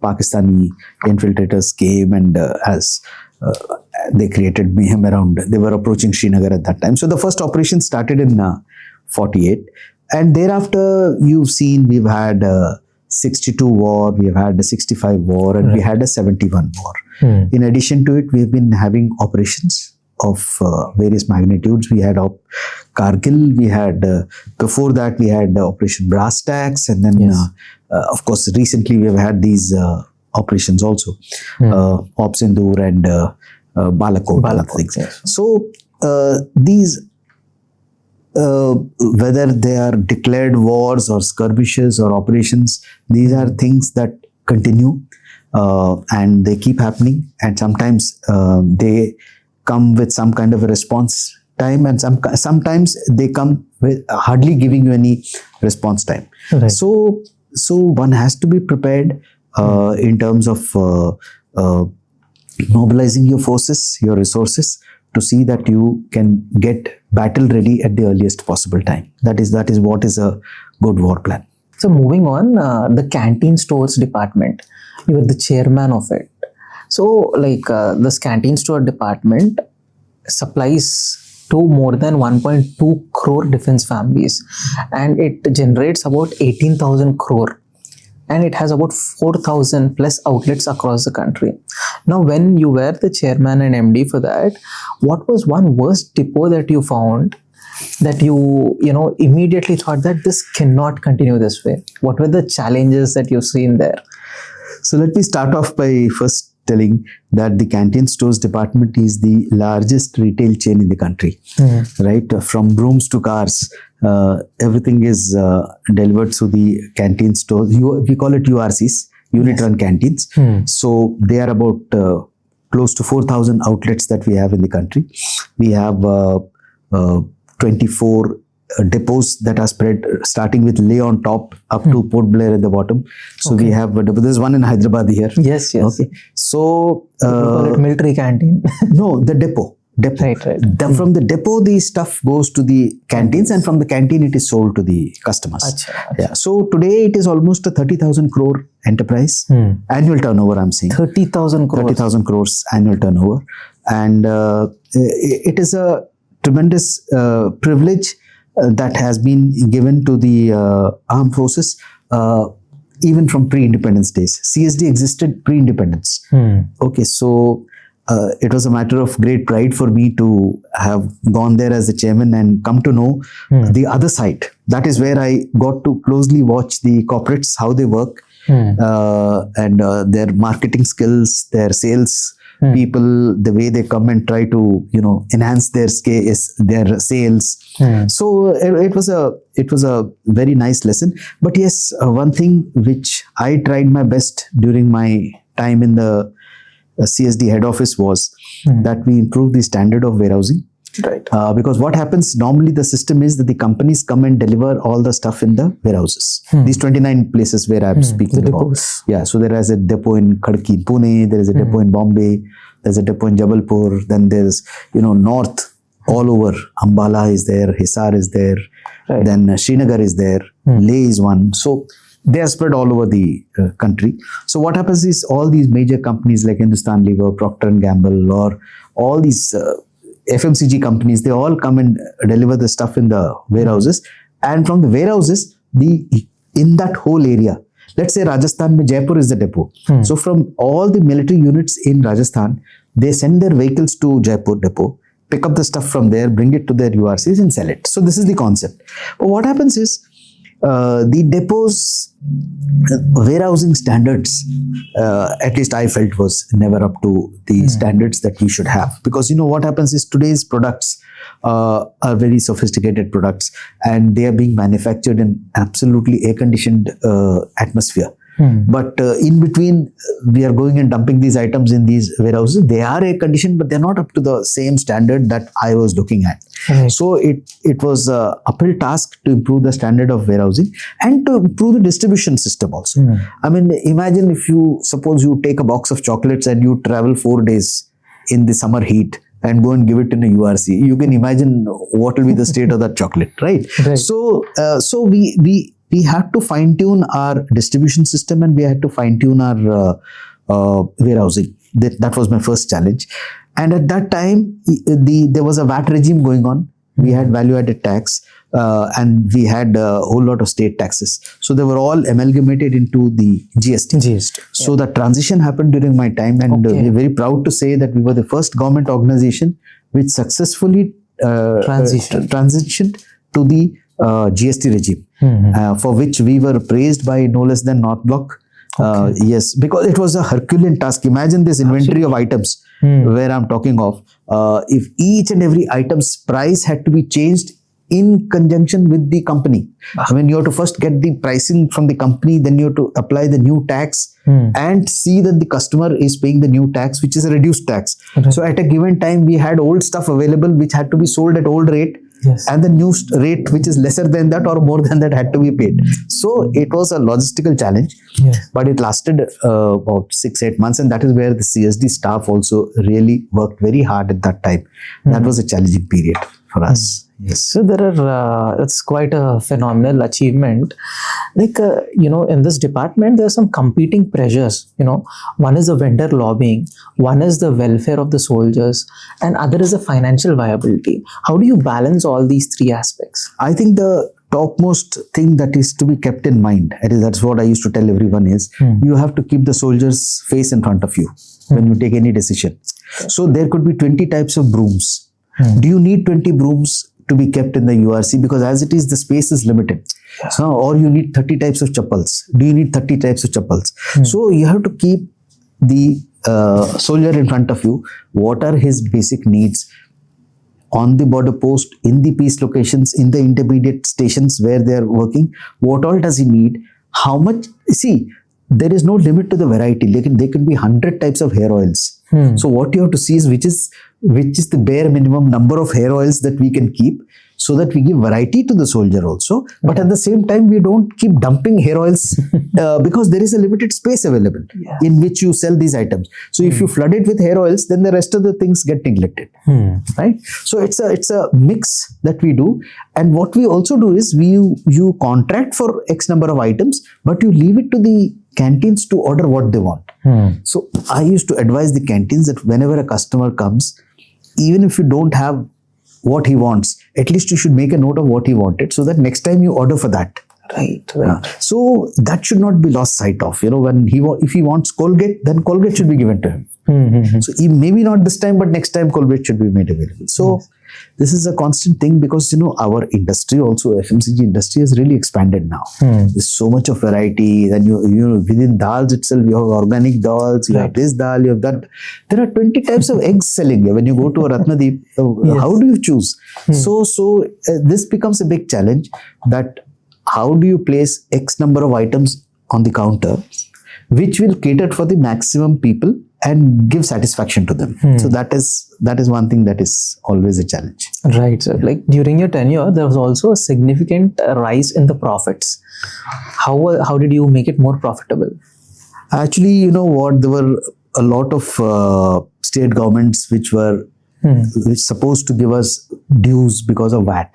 Speaker 1: Pakistani infiltrators came and as they created mayhem around. They were approaching Srinagar at that time. So the first operation started in 48, and thereafter you've seen we've had 62 war, we've had a 65 war, and we had a 71 war. In addition to it, we've been having operations of various magnitudes. We had Kargil, we had before that we had Operation Brass Tacks, and then of course recently we've had these operations also, Op Sindur and Balakot things.
Speaker 2: Yes.
Speaker 1: So these whether they are declared wars or skirmishes or operations, these are things that continue and they keep happening, and sometimes they come with some kind of a response time, and sometimes they come with hardly giving you any response time.
Speaker 2: Right.
Speaker 1: So one has to be prepared in terms of mobilizing your forces, your resources, to see that you can get battle ready at the earliest possible time. That is what is a good war plan.
Speaker 2: So moving on, the canteen stores department, you were the chairman of it. So like this canteen store department supplies to more than 1.2 crore defense families, and it generates about 18,000 crore, and it has about 4,000 plus outlets across the country. Now, when you were the chairman and MD for that, what was one worst depot that you found that you immediately thought that this cannot continue this way? What were the challenges that you've seen there?
Speaker 1: So let me start off by first telling that the canteen stores department is the largest retail chain in the country, right? From brooms to cars, everything is delivered through the canteen stores. We call it URCs, unit run canteens. So they are about close to 4,000 outlets that we have in the country. We have 24 depots that are spread starting with Leh on top up to Port Blair at the bottom. So we have there's one in Hyderabad here.
Speaker 2: Yes.
Speaker 1: Okay. So
Speaker 2: We call it military canteen.
Speaker 1: no, the depot.
Speaker 2: Right.
Speaker 1: From the depot, the stuff goes to the canteens, and from the canteen, it is sold to the customers.
Speaker 2: Achha.
Speaker 1: Yeah. So today, it is almost a 30,000 crore enterprise. Annual turnover, I'm saying.
Speaker 2: 30,000 crores.
Speaker 1: 30,000 crores annual turnover. And it is a tremendous privilege that has been given to the armed forces even from pre-independence days. CSD existed pre-independence. Okay, so it was a matter of great pride for me to have gone there as the chairman and come to know the other side. That is where I got to closely watch the corporates, how they work, and their marketing skills, their sales people, the way they come and try to enhance their sales. So it was a very nice lesson. But yes, one thing which I tried my best during my time in the CSD head office was that we improved the standard of warehousing.
Speaker 2: Right.
Speaker 1: Because what happens normally, the system is that the companies come and deliver all the stuff in the warehouses. These 29 places where I'm speaking
Speaker 2: the
Speaker 1: about.
Speaker 2: depots.
Speaker 1: Yeah, so there is a depot in Khadki, Pune. There is a depot in Bombay. There's a depot in Jabalpur. Then there's north all over. Ambala is there. Hisar is there.
Speaker 2: Right.
Speaker 1: Then Srinagar is there. Leh is one. So they are spread all over the country. So what happens is all these major companies like Hindustan Lever, Procter & Gamble, or all these FMCG companies, they all come and deliver the stuff in the warehouses. And from the warehouses, in that whole area, let's say Rajasthan, Jaipur is the depot. So from all the military units in Rajasthan, they send their vehicles to Jaipur depot, pick up the stuff from there, bring it to their URCs and sell it. So this is the concept. But what happens is, the depots warehousing standards, at least I felt, was never up to the standards that we should have. Because what happens is today's products are very sophisticated products, and they are being manufactured in absolutely air-conditioned atmosphere. But in between, we are going and dumping these items in these warehouses. They are air conditioned, but they're not up to the same standard that I was looking at.
Speaker 2: Right.
Speaker 1: So it was an uphill task to improve the standard of warehousing and to improve the distribution system also. I mean, imagine suppose you take a box of chocolates and you travel 4 days in the summer heat and go and give it in a URC. You can imagine what will be the state of that chocolate, right? So we had to fine tune our distribution system, and we had to fine tune our warehousing. that was my first challenge. And at that time, there was a VAT regime going on. We had value-added tax, and we had a whole lot of state taxes. So they were all amalgamated into the GST. So the transition happened during my time, and we're very proud to say that we were the first government organization which successfully transitioned to the GST regime, for which we were praised by no less than North Block. Yes, because it was a Herculean task. Imagine this inventory of items where I'm talking of. If each and every item's price had to be changed in conjunction with the company. I mean, you have to first get the pricing from the company, then you have to apply the new tax and see that the customer is paying the new tax, which is a reduced tax. So at a given time, we had old stuff available which had to be sold at old rate. And the new rate, which is lesser than that or more than that, had to be paid. So it was a logistical challenge, but it lasted about 6-8 months, and that is where the CSD staff also really worked very hard at that time. That was a challenging period for us. Yes.
Speaker 2: So there are, it's quite a phenomenal achievement. Like, in this department, there are some competing pressures. One is the vendor lobbying, one is the welfare of the soldiers, and other is the financial viability. How do you balance all these three aspects?
Speaker 1: I think the topmost thing that is to be kept in mind, that's what I used to tell everyone, is you have to keep the soldier's face in front of you when you take any decision. So there could be 20 types of brooms. Do you need 20 brooms to be kept in the URC? Because as it is, the space is limited. So, or you need 30 types of chappals. Do you need 30 types of chappals? So you have to keep the soldier in front of you. What are his basic needs on the border post, in the peace locations, in the intermediate stations where they are working? What all does he need? How much? See, there is no limit to the variety. There could be 100 types of hair oils. So what you have to see is which is the bare minimum number of hair oils that we can keep, so that we give variety to the soldier also. But at the same time, we don't keep dumping hair oils because there is a limited space available in which you sell these items. So if you flood it with hair oils, then the rest of the things get neglected, right? So it's a mix that we do. And what we also do is you contract for X number of items, but you leave it to the canteens to order what they want. So I used to advise the canteens that whenever a customer comes, even if you don't have what he wants, at least you should make a note of what he wanted, so that next time you order for that.
Speaker 2: Right.
Speaker 1: So that should not be lost sight of. When if he wants Colgate, then Colgate should be given to him. So maybe not this time, but next time Colgate should be made available. So this is a constant thing, because our industry also, FMCG industry, has really expanded now. There's so much of variety. Then within dals itself, you have organic dals, you have this dal, you have that. There are 20 types of eggs selling. When you go to a Ratnadeep, how do you choose? So this becomes a big challenge, that how do you place X number of items on the counter which will cater for the maximum people and give satisfaction to them. So that is one thing that is always a challenge.
Speaker 2: Right. So like during your tenure, there was also a significant rise in the profits. How did you make it more profitable?
Speaker 1: Actually, you know what, there were a lot of state governments which were supposed to give us dues because of VAT.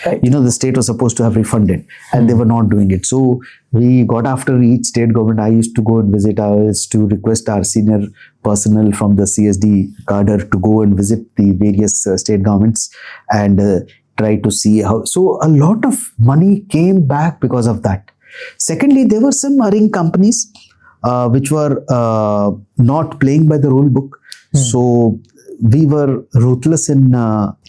Speaker 1: Right. The state was supposed to have refunded, and they were not doing it. So we got after each state government. I used to go and visit. I used to request our senior personnel from the CSD cadre to go and visit the various state governments and try to see how. So a lot of money came back because of that. Secondly, there were some erring companies which were not playing by the rule book. So we were ruthless in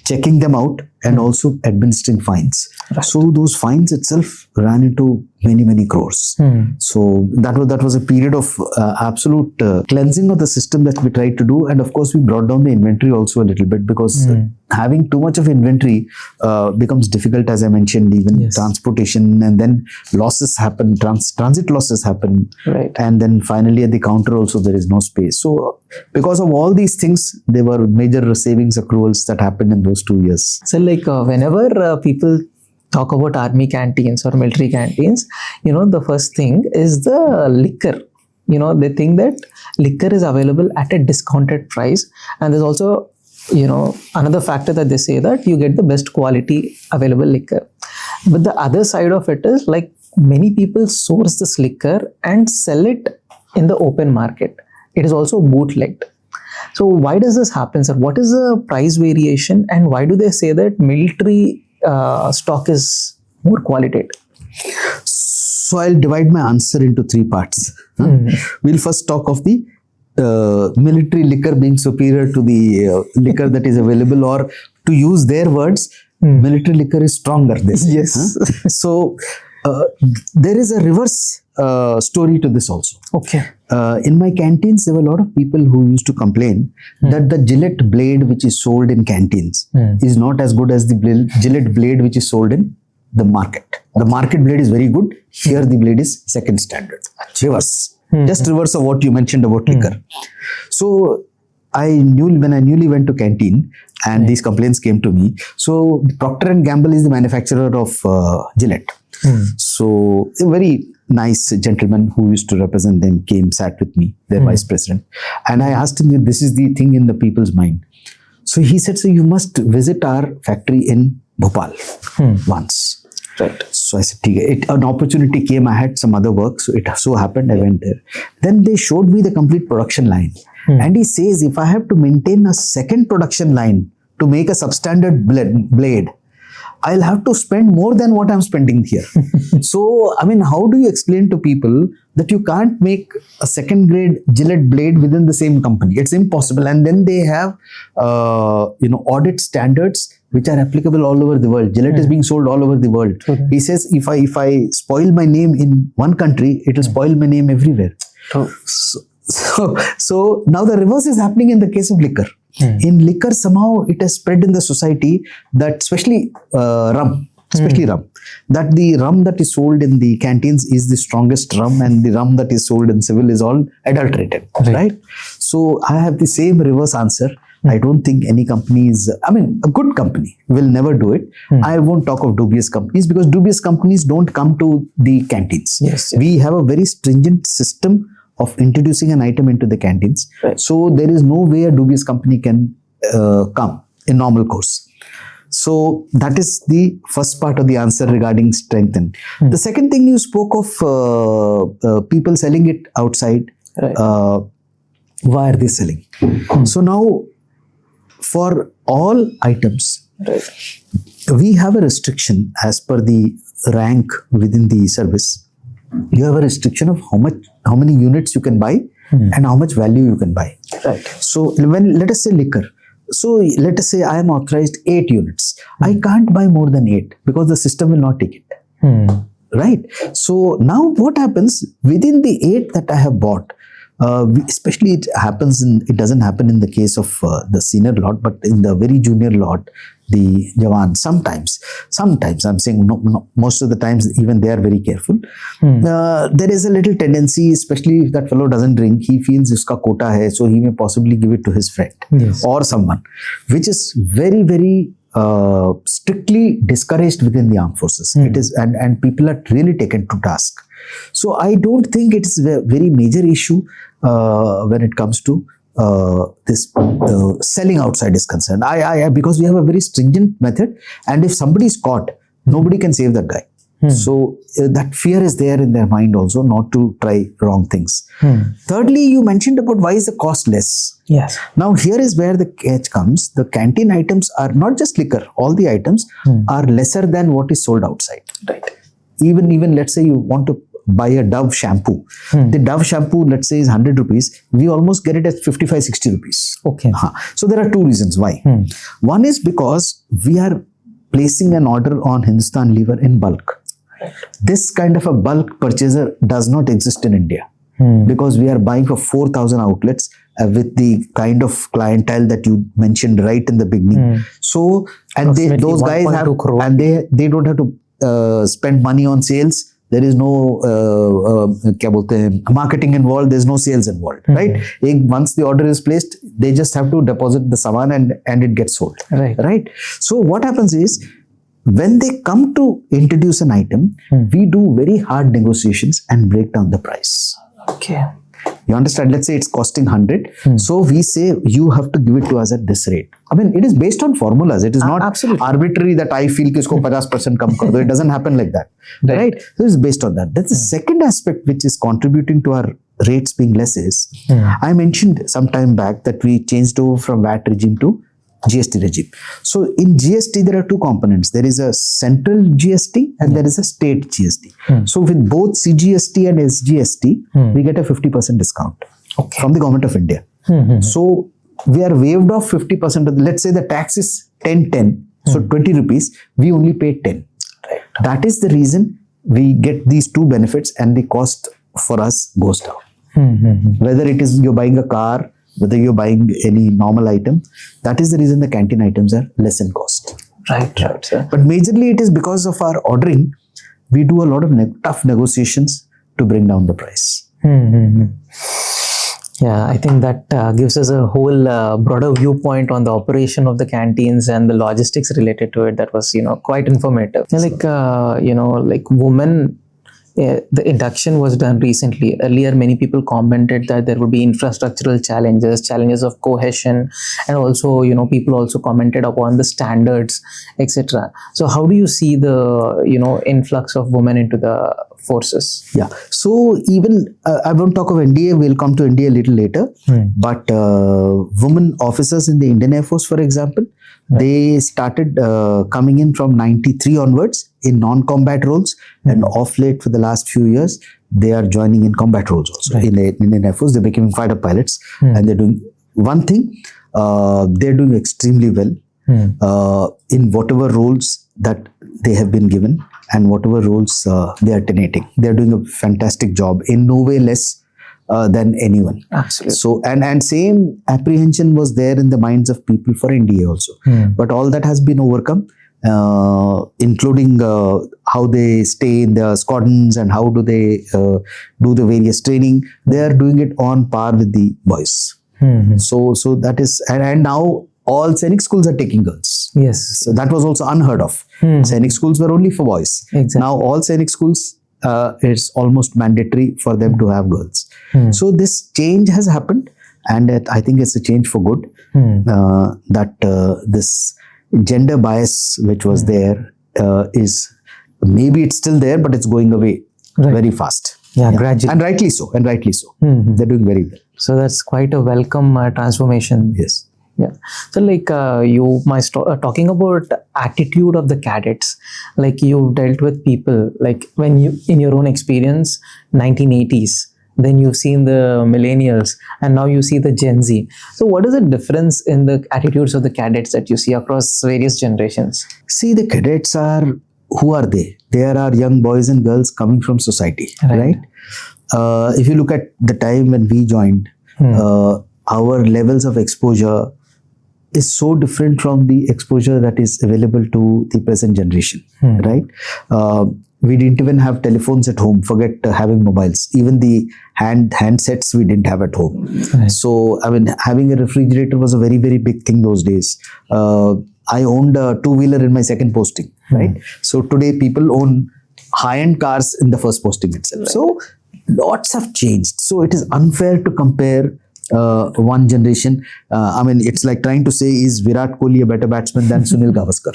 Speaker 1: checking them out and also administering fines. Right. So those fines itself ran into many crores. So that was a period of absolute cleansing of the system that we tried to do. And of course, we brought down the inventory also a little bit, because having too much of inventory becomes difficult, as I mentioned, even transportation, and then losses happen, transit losses happen.
Speaker 2: Right.
Speaker 1: And then finally at the counter also there is no space. So because of all these things, there were major savings accruals that happened in those 2 years.
Speaker 2: So like whenever people talk about army canteens or military canteens, the first thing is the liquor. They think that liquor is available at a discounted price, and there's also another factor that they say that you get the best quality available liquor. But the other side of it is, like, many people source this liquor and sell it in the open market. It is also bootlegged. So why does this happen, sir? What is the price variation, and why do they say that military stock is more qualitative?
Speaker 1: So I'll divide my answer into 3 parts. We'll first talk of the military liquor being superior to the liquor that is available, or to use their words, military liquor is stronger.
Speaker 2: Yes.
Speaker 1: So there is a reverse story to this also.
Speaker 2: Okay.
Speaker 1: In my canteens, there were a lot of people who used to complain that the Gillette blade which is sold in canteens is not as good as the Gillette blade which is sold in the market. The market blade is very good. Here the blade is second standard. Reverse. Just reverse of what you mentioned about liquor. So when I newly went to Canteen and these complaints came to me. So Procter & Gamble is the manufacturer of Gillette. So a very nice gentleman who used to represent them came, sat with me, their vice president. And I asked him if this is the thing in the people's mind. So he said, so you must visit our factory in Bhopal once.
Speaker 2: Right.
Speaker 1: So I said, an opportunity came, I had some other work, so it so happened I went there. Then they showed me the complete production line. And he says, if I have to maintain a second production line to make a substandard blade, I'll have to spend more than what I'm spending here. So, I mean, how do you explain to people that you can't make a second grade Gillette blade within the same company? It's impossible. And then they have, audit standards which are applicable all over the world. Gillette is being sold all over the world. Okay. He says, if I spoil my name in one country, it will spoil my name everywhere. So now the reverse is happening in the case of liquor. In liquor, somehow it has spread in the society that especially rum, that the rum that is sold in the canteens is the strongest rum, and the rum that is sold in civil is all adulterated, right? So I have the same reverse answer. I don't think any company is, a good company will never do it. I won't talk of dubious companies because dubious companies don't come to the canteens.
Speaker 2: Yes.
Speaker 1: We have a very stringent system of introducing an item into the canteens.
Speaker 2: Right.
Speaker 1: So there is no way a dubious company can come in normal course. So that is the first part of the answer regarding strengthen. The second thing, you spoke of people selling it outside.
Speaker 2: Right.
Speaker 1: Why are they selling? So now for all items, we have a restriction as per the rank within the service. You have a restriction of how many units you can buy and how much value you can buy.
Speaker 2: Right.
Speaker 1: So when, let us say liquor. So let us say I am authorized 8 units. I can't buy more than 8 because the system will not take it. Right. So now what happens within the 8 that I have bought? Especially it doesn't happen in the case of the senior lot, but in the very junior lot, the Jawan, sometimes I'm saying no, most of the times even they are very careful. There is a little tendency, especially if that fellow doesn't drink, he feels iska quota hai, so he may possibly give it to his friend or someone, which is very, very strictly discouraged within the armed forces. It is, and people are really taken to task. So I don't think it is a very major issue when it comes to this selling outside is concerned. Because we have a very stringent method, and if somebody is caught, nobody can save that guy. So that fear is there in their mind also, not to try wrong things. Thirdly, you mentioned about why is the cost less.
Speaker 2: Yes.
Speaker 1: Now here is where the catch comes. The canteen items are not just liquor. All the items are lesser than what is sold outside.
Speaker 2: Right.
Speaker 1: Even let's say you want to buy a Dove shampoo. The Dove shampoo, let's say, is 100 rupees. We almost get it at 55-60 rupees.
Speaker 2: Okay.
Speaker 1: So there are 2 reasons why. One is because we are placing an order on Hindustan Lever in bulk. This kind of a bulk purchaser does not exist in India because we are buying for 4,000 outlets with the kind of clientele that you mentioned right in the beginning. So, and those guys have, and they don't have to spend money on sales. There is no marketing involved. There's no sales involved, right? Once the order is placed, they just have to deposit the saman and it gets sold, right? So what happens is, when they come to introduce an item, we do very hard negotiations and break down the price.
Speaker 2: Okay.
Speaker 1: You understand? Let's say it's costing 100. So we say you have to give it to us at this rate. I mean, it is based on formulas. It is not arbitrary that I feel kisko 50% kam kar do. It doesn't happen like that. Right? So it's based on that. That's the second aspect which is contributing to our rates being less is, I mentioned some time back that we changed over from VAT regime to GST regime. So in GST, there are two components. There is a central GST and there is a state GST. So with both CGST and SGST, we get a 50% discount from the government of India. So we are waived off 50% of, let's say the tax is 10, so 20 rupees, we only pay 10.
Speaker 2: Right.
Speaker 1: That is the reason we get these two benefits and the cost for us goes down. Whether it is you're buying a car, whether you're buying any normal item, that is the reason the canteen items are less in cost.
Speaker 2: Right, sir.
Speaker 1: But majorly it is because of our ordering, we do a lot of tough negotiations to bring down the price.
Speaker 2: Yeah, I think that gives us a whole broader viewpoint on the operation of the canteens and the logistics related to it. That was, quite informative. Like women, the induction was done recently. Earlier, many people commented that there would be infrastructural challenges of cohesion, and also, people also commented upon the standards, etc. So, how do you see the, influx of women into the forces?
Speaker 1: Yeah. So, even I won't talk of NDA. We'll come to NDA a little later. But women officers in the Indian Air Force, for example, they started coming in from 93 onwards in non-combat roles, and off late for the last few years, they are joining in combat roles also. In the Indian Air Force, they're becoming fighter pilots, and they're doing one thing, they're doing extremely well in whatever roles that they have been given and whatever roles they are tenating. They're doing a fantastic job, in no way less than anyone.
Speaker 2: Absolutely.
Speaker 1: So, and same apprehension was there in the minds of people for NDA also. But all that has been overcome, including how they stay in the squadrons and how do they do the various training. They are doing it on par with the boys. So that is, and now all Sainik schools are taking girls.
Speaker 2: Yes.
Speaker 1: So that was also unheard of. Sainik schools were only for boys.
Speaker 2: Exactly.
Speaker 1: Now all Sainik schools, it's almost mandatory for them to have girls. So this change has happened, and I think it's a change for good. That this gender bias which was there is, maybe it's still there, but it's going away very fast.
Speaker 2: Yeah, gradually.
Speaker 1: And rightly so. They're doing very well.
Speaker 2: So that's quite a welcome transformation.
Speaker 1: Yes.
Speaker 2: Yeah. So like talking about attitude of the cadets, like you've dealt with people, like when you, in your own experience, 1980s, then you've seen the millennials, and now you see the Gen Z. So what is the difference in the attitudes of the cadets that you see across various generations?
Speaker 1: See, the cadets are, who are they? They are our young boys and girls coming from society, right? If you look at the time when we joined, our levels of exposure is so different from the exposure that is available to the present generation, right? We didn't even have telephones at home, forget having mobiles. Even the handsets we didn't have at home. So, I mean, having a refrigerator was a very, very big thing those days. I owned a two-wheeler in my second posting, right? So, today people own high-end cars in the first posting itself. So, lots have changed. So, it is unfair to compare one generation. I mean, it's like trying to say, is Virat Kohli a better batsman than Sunil Gavaskar?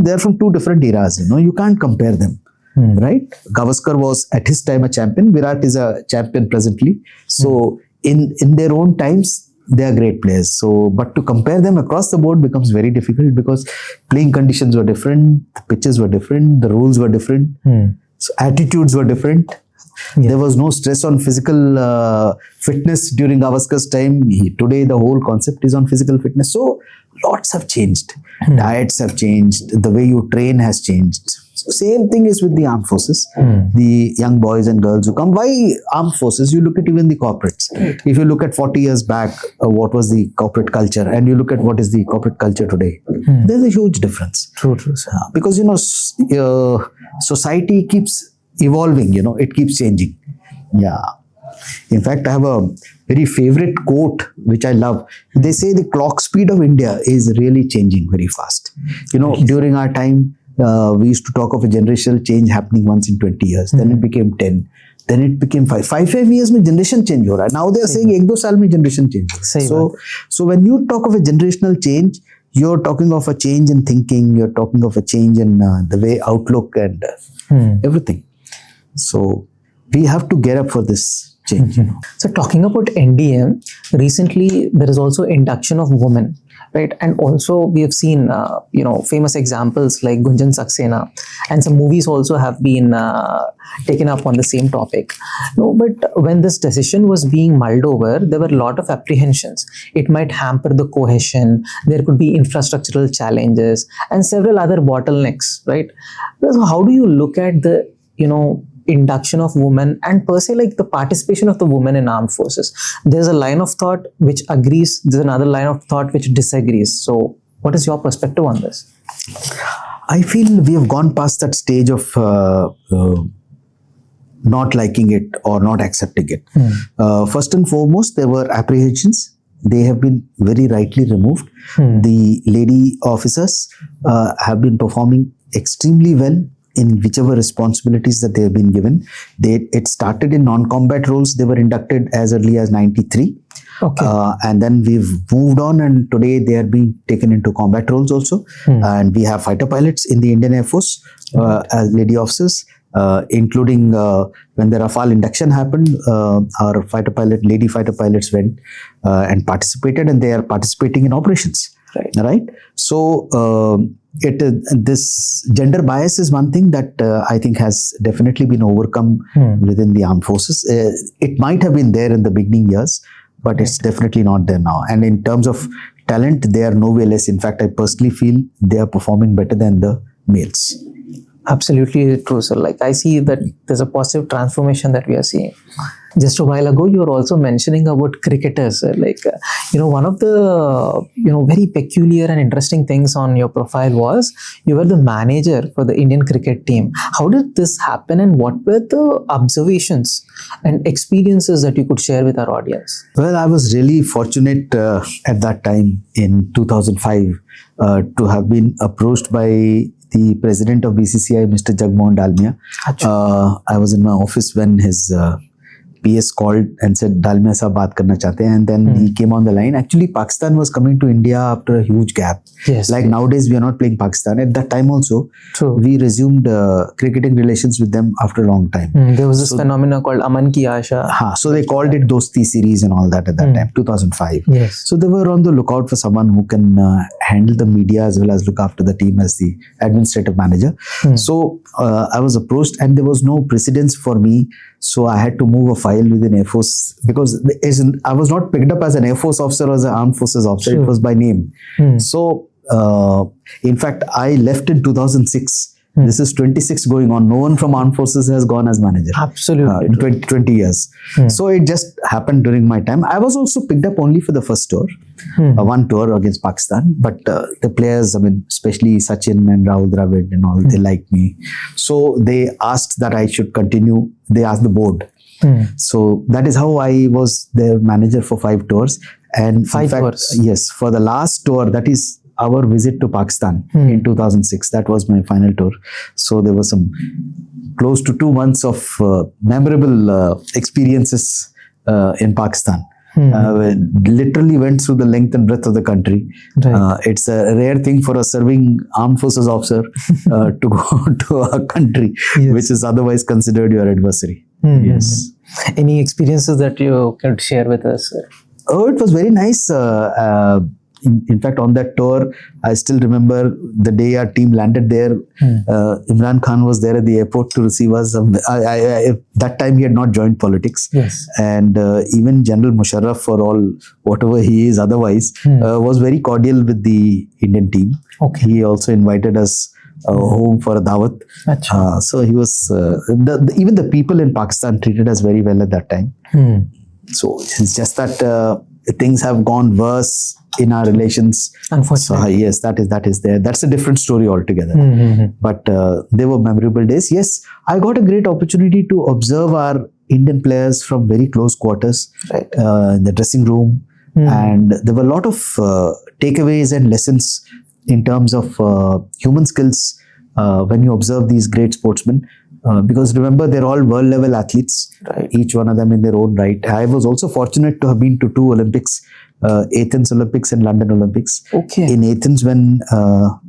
Speaker 1: They're from two different eras. You can't compare them. Right? Gavaskar was at his time a champion. Virat is a champion presently. So in their own times, they are great players. So, but to compare them across the board becomes very difficult because playing conditions were different, the pitches were different, the rules were different, so attitudes were different. There was no stress on physical fitness during Gavaskar's time. Today, the whole concept is on physical fitness. So, lots have changed. Diets have changed. The way you train has changed. So, same thing is with the armed forces. The young boys and girls who come. Why armed forces? You look at even the corporates. If you look at 40 years back, what was the corporate culture, and you look at what is the corporate culture today, there's a huge difference.
Speaker 2: True.
Speaker 1: Because, society keeps evolving, it keeps changing. Yeah. In fact, I have a very favorite quote, which I love. They say the clock speed of India is really changing very fast. During our time, we used to talk of a generational change happening once in 20 years. Then it became 10. Then it became 5. 5 years mein generation change ho raha hai. Now they are saying 1-2 saal mein generation change ho raha hai. So when you talk of a generational change, you're talking of a change in thinking. You're talking of a change in the way outlook and everything. So we have to get up for this change.
Speaker 2: So talking about NDM, recently there is also induction of women, right? And also we have seen, famous examples like Gunjan Saxena, and some movies also have been taken up on the same topic. No, but when this decision was being mulled over, there were a lot of apprehensions. It might hamper the cohesion. There could be infrastructural challenges and several other bottlenecks, right? So how do you look at the, induction of women and per se like the participation of the women in armed forces? There's a line of thought which agrees, there's another line of thought which disagrees. So what is your perspective on this?
Speaker 1: I feel we have gone past that stage of not liking it or not accepting it. First and foremost, there were apprehensions. They have been very rightly removed. The lady officers have been performing extremely well in whichever responsibilities that they have been given. It started in non-combat roles. They were inducted as early as 93.
Speaker 2: Okay.
Speaker 1: And then we've moved on, and today they are being taken into combat roles also. And we have fighter pilots in the Indian Air Force as lady officers, including when the Rafale induction happened, our lady fighter pilots went and participated, and they are participating in operations. Right. So this gender bias is one thing that I think has definitely been overcome within the armed forces. It might have been there in the beginning years, but it's definitely not there now. And in terms of talent, they are no way less. In fact, I personally feel they are performing better than the males.
Speaker 2: Absolutely true, sir. Like I see that there's a positive transformation that we are seeing. Just a while ago, you were also mentioning about cricketers. Like, one of the, very peculiar and interesting things on your profile was you were the manager for the Indian cricket team. How did this happen, and what were the observations and experiences that you could share with our audience?
Speaker 1: Well, I was really fortunate at that time in 2005 to have been approached by the president of BCCI, Mr. Jagmohan Dalmia. I was in my office when his PS called and said, Dalmia sahab baat karna chahte hain, and then he came on the line. Actually, Pakistan was coming to India after a huge gap.
Speaker 2: Yes.
Speaker 1: Like nowadays, we are not playing Pakistan. At that time also,
Speaker 2: True.
Speaker 1: we resumed cricketing relations with them after a long time.
Speaker 2: There was this phenomenon called Aman Ki Asha.
Speaker 1: So they called it Dosti series and all that at that time, 2005.
Speaker 2: Yes.
Speaker 1: So they were on the lookout for someone who can handle the media as well as look after the team as the administrative manager. So I was approached, and there was no precedence for me. So I had to move a file within Air Force, because I was not picked up as an Air Force officer or as an armed forces officer. Sure. It was by name. So in fact, I left in 2006. This is 26 going on. No one from armed forces has gone as manager.
Speaker 2: Absolutely.
Speaker 1: In 20 years. So it just happened during my time. I was also picked up only for the first tour. One tour against Pakistan. But the players, especially Sachin and Rahul Dravid and all, they liked me. So they asked that I should continue. They asked the board. So that is how I was their manager for 5 tours. And
Speaker 2: 5 tours?
Speaker 1: Yes, for the last tour, that is our visit to Pakistan in 2006. That was my final tour. So there was some close to 2 months of memorable experiences in Pakistan. Literally went through the length and breadth of the country. Right. It's a rare thing for a serving armed forces officer to go to a country which is otherwise considered your adversary. Yes.
Speaker 2: Any experiences that you can share with us?
Speaker 1: Oh, it was very nice. In fact, on that tour, I still remember the day our team landed there. Imran Khan was there at the airport to receive us. That time he had not joined politics.
Speaker 2: Yes.
Speaker 1: And even General Musharraf, for all whatever he is otherwise, was very cordial with the Indian team.
Speaker 2: Okay.
Speaker 1: He also invited us home for a dawat. So he was, even the people in Pakistan treated us very well at that time. So it's just that things have gone worse in our relations.
Speaker 2: Unfortunately.
Speaker 1: So, yes, that is there. That's a different story altogether. But they were memorable days. Yes, I got a great opportunity to observe our Indian players from very close quarters in the dressing room. And there were a lot of takeaways and lessons in terms of human skills when you observe these great sportsmen. Because remember, they're all world level athletes, each one of them in their own right. I was also fortunate to have been to 2 Olympics, Athens Olympics and London Olympics.
Speaker 2: Okay.
Speaker 1: In Athens, when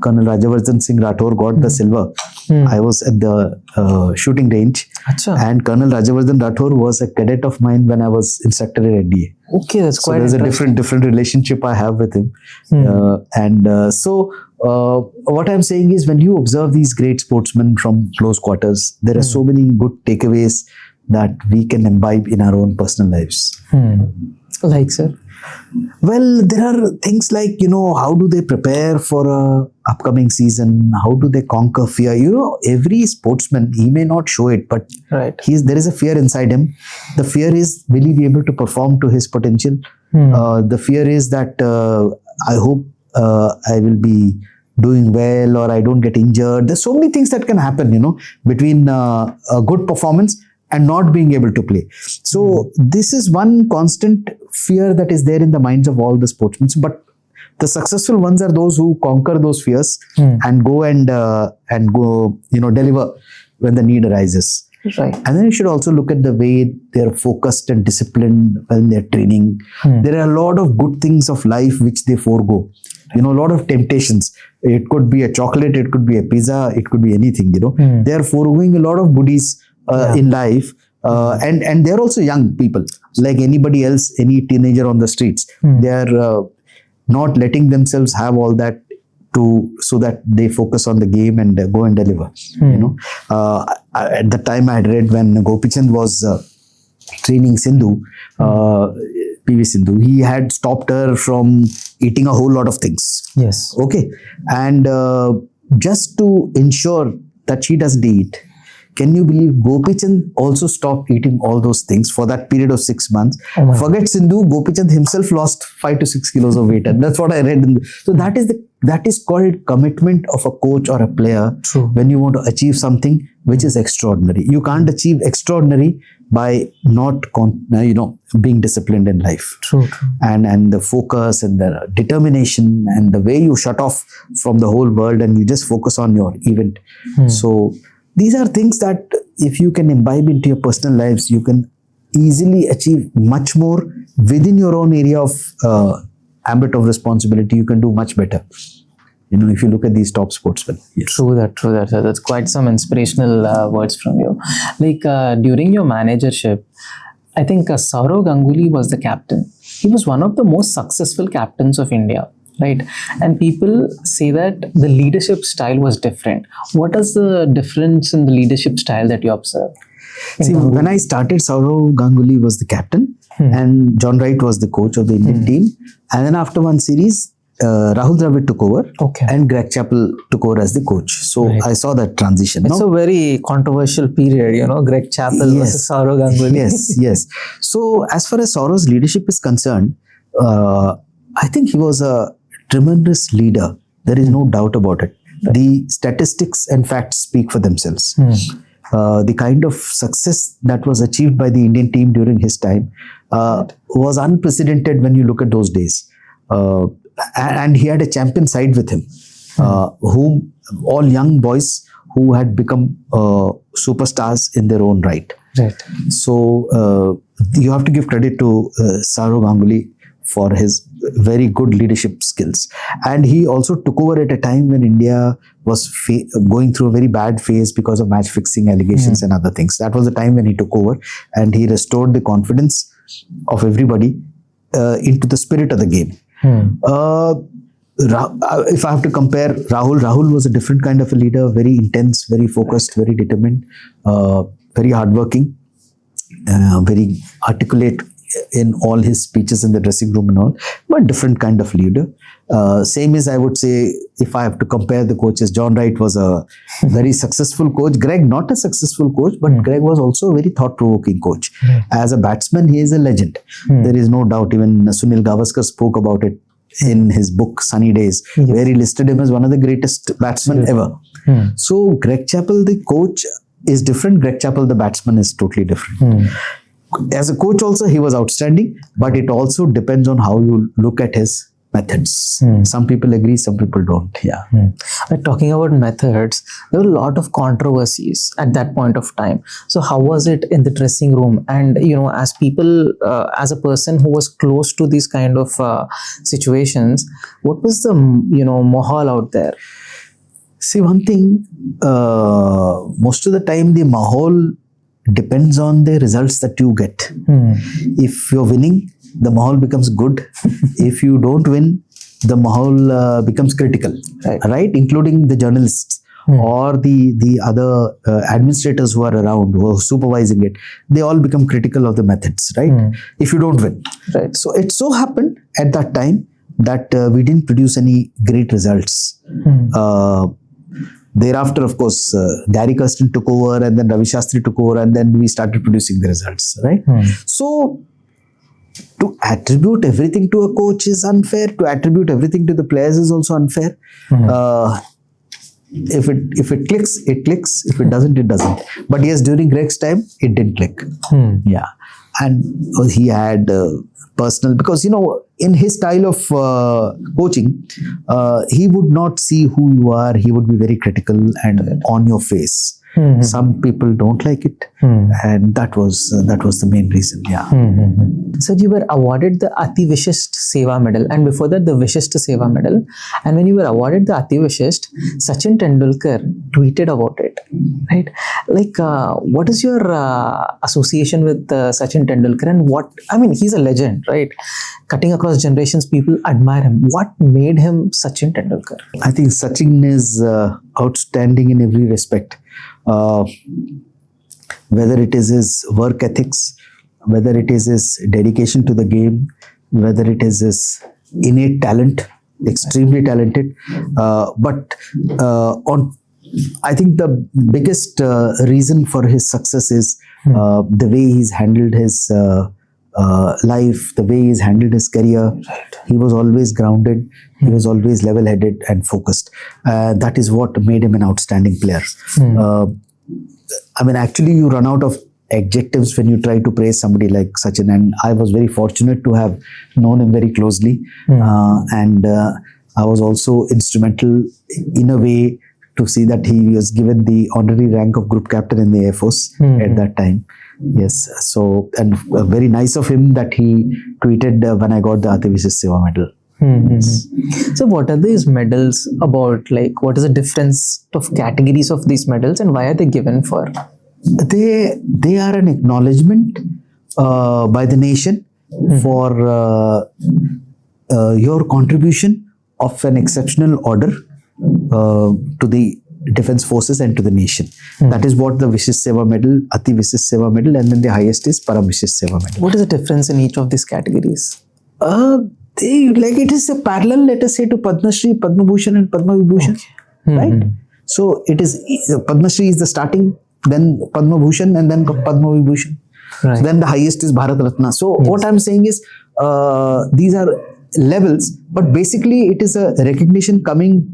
Speaker 1: Colonel Rajavardhan Singh Rathore got the silver, I was at the shooting range.
Speaker 2: Achha.
Speaker 1: And Colonel Rajavardhan Rathore was a cadet of mine when I was instructor at NDA.
Speaker 2: Okay, that's
Speaker 1: So
Speaker 2: quite
Speaker 1: there's a
Speaker 2: interesting.
Speaker 1: different relationship I have with him. So what I'm saying is, when you observe these great sportsmen from close quarters, there are so many good takeaways that we can imbibe in our own personal lives.
Speaker 2: Like, sir?
Speaker 1: Well, there are things like, how do they prepare for a upcoming season? How do they conquer fear? Every sportsman, he may not show it, but
Speaker 2: Right.
Speaker 1: there is a fear inside him. The fear is, will he be able to perform to his potential? The fear is that I hope I will be doing well, or I don't get injured. There's so many things that can happen, between a good performance and not being able to play. So this is one constant fear that is there in the minds of all the sportsmen. But the successful ones are those who conquer those fears and go and go, deliver when the need arises.
Speaker 2: Right.
Speaker 1: And then you should also look at the way they're focused and disciplined when they're training. There are a lot of good things of life which they forego. A lot of temptations. It could be a chocolate, it could be a pizza, it could be anything. They're foregoing a lot of goodies in life. And they're also young people, like anybody else, any teenager on the streets. They're not letting themselves have all that so that they focus on the game and go and deliver. At the time I had read, when Gopichand was training Sindu, PV Sindu, he had stopped her from eating a whole lot of things.
Speaker 2: Yes.
Speaker 1: Okay. And just to ensure that she doesn't eat, can you believe Gopichand also stopped eating all those things for that period of 6 months? Forget Sindhu, Gopichand himself lost 5 to 6 kilos of weight. And that's what I read. So that is called commitment of a coach or a player.
Speaker 2: True.
Speaker 1: When you want to achieve something which is extraordinary. You can't achieve extraordinary by not being disciplined in life.
Speaker 2: True.
Speaker 1: And the focus and the determination and the way you shut off from the whole world and you just focus on your event. So these are things that if you can imbibe into your personal lives, you can easily achieve much more within your own area of ambit of responsibility. You can do much better. If you look at these top sportsmen. Yes.
Speaker 2: True that, sir. That's quite some inspirational words from you. Like during your managership, I think Sourav Ganguly was the captain. He was one of the most successful captains of India. Right, and people say that the leadership style was different. What is the difference in the leadership style that you observe?
Speaker 1: See, when I started, Sourav Ganguly was the captain, and John Wright was the coach of the Indian team. And then after one series, Rahul Dravid took over, and Greg Chappell took over as the coach. So I saw that transition.
Speaker 2: It's a very controversial period, Greg Chappell versus Sourav Ganguly.
Speaker 1: Yes. So as far as Saurav's leadership is concerned, I think he was a tremendous leader. There is no doubt about it. The statistics and facts speak for themselves. The kind of success that was achieved by the Indian team during his time was unprecedented when you look at those days. And he had a champion side with him, whom all young boys who had become superstars in their own right. So you have to give credit to Sourav Ganguly for his very good leadership skills. And he also took over at a time when India was going through a very bad phase because of match fixing allegations and other things. That was the time when he took over, and he restored the confidence of everybody into the spirit of the game. If I have to compare Rahul was a different kind of a leader, very intense, very focused, very determined, very hardworking, very articulate in all his speeches in the dressing room and all, but different kind of leader. Same as I would say, if I have to compare the coaches, John Wright was a very successful coach. Greg, not a successful coach, but Greg was also a very thought-provoking coach. As a batsman, he is a legend. There is no doubt. Even Sunil Gavaskar spoke about it in his book Sunny Days, where he listed him as one of the greatest batsmen ever. So Greg Chappell, the coach, is different. Greg Chappell, the batsman, is totally different. As a coach also, he was outstanding, but it also depends on how you look at his methods. Some people agree, some people don't.
Speaker 2: Talking about methods, there were a lot of controversies at that point of time. So how was it in the dressing room? And, as people, as a person who was close to these kind of situations, what was the, mahal out there?
Speaker 1: See, one thing, most of the time the mahal depends on the results that you get. If you're winning, the mahal becomes good. If you don't win, the mahal becomes critical, right? Including the journalists or the other administrators who are around, who are supervising it. They all become critical of the methods, right? If you don't win. So it so happened at that time that we didn't produce any great results. Thereafter, of course, Gary Kirsten took over, and then Ravi Shastri took over, and then we started producing the results, right? So to attribute everything to a coach is unfair. To attribute everything to the players is also unfair. If it clicks, it clicks. If it doesn't, it doesn't. But yes, during Greg's time, it didn't click. Yeah, and he had personal, because in his style of coaching, he would not see who you are. He would be very critical and on your face. Some people don't like it, and that was the main reason. Yeah.
Speaker 2: So you were awarded the Ati Vishisht Seva Medal, and before that the Vishisht Seva Medal. And when you were awarded the Ati Vishisht, Sachin Tendulkar tweeted about it, right? Like, what is your association with Sachin Tendulkar, and what? I mean, he's a legend, right? Cutting across generations, people admire him. What made him Sachin Tendulkar?
Speaker 1: I think Sachin is outstanding in every respect. Whether it is his work ethics, whether it is his dedication to the game, whether it is his innate talent, extremely talented. But I think the biggest reason for his success is the way he's handled his life, the way he's handled his career. He was always grounded. He was always level-headed and focused. That is what made him an outstanding player. I mean, actually, you run out of adjectives when you try to praise somebody like Sachin. And I was very fortunate to have known him very closely. And I was also instrumental in a way to see that he was given the honorary rank of Group Captain in the Air Force at that time. Yes, so, and very nice of him that he tweeted when I got the Ati Vishisht Seva Medal. Yes.
Speaker 2: So what are these medals about? Like, what is the difference of categories of these medals, and why are they given for?
Speaker 1: They are an acknowledgement by the nation for your contribution of an exceptional order to the defense forces and to the nation. That is what the Vishisht Seva Medal, Ati Vishisht Seva Medal, and then the highest is Param Vishisht Seva Medal.
Speaker 2: What is the difference in each of these categories?
Speaker 1: It is a parallel, let us say, to Padma Shri, Padma Bhushan and Padma Vibhushan, right? So it is, Padma Shri is the starting, then Padma Bhushan, and then Padma Vibhushan. Right. So then the highest is Bharat Ratna. So what I'm saying is, these are levels, but basically it is a recognition coming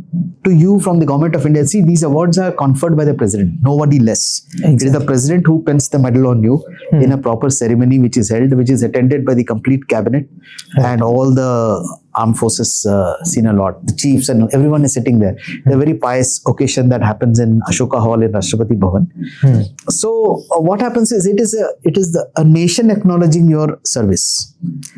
Speaker 1: to you from the government of India. See, these awards are conferred by the president, nobody less. Exactly. It is the president who pins the medal on you in a proper ceremony which is held, which is attended by the complete cabinet and all the armed forces senior lord, the chiefs, and everyone is sitting there. It's a very pious occasion that happens in Ashoka Hall in Rashtrapati Bhavan. So what happens is, it is a nation acknowledging your service.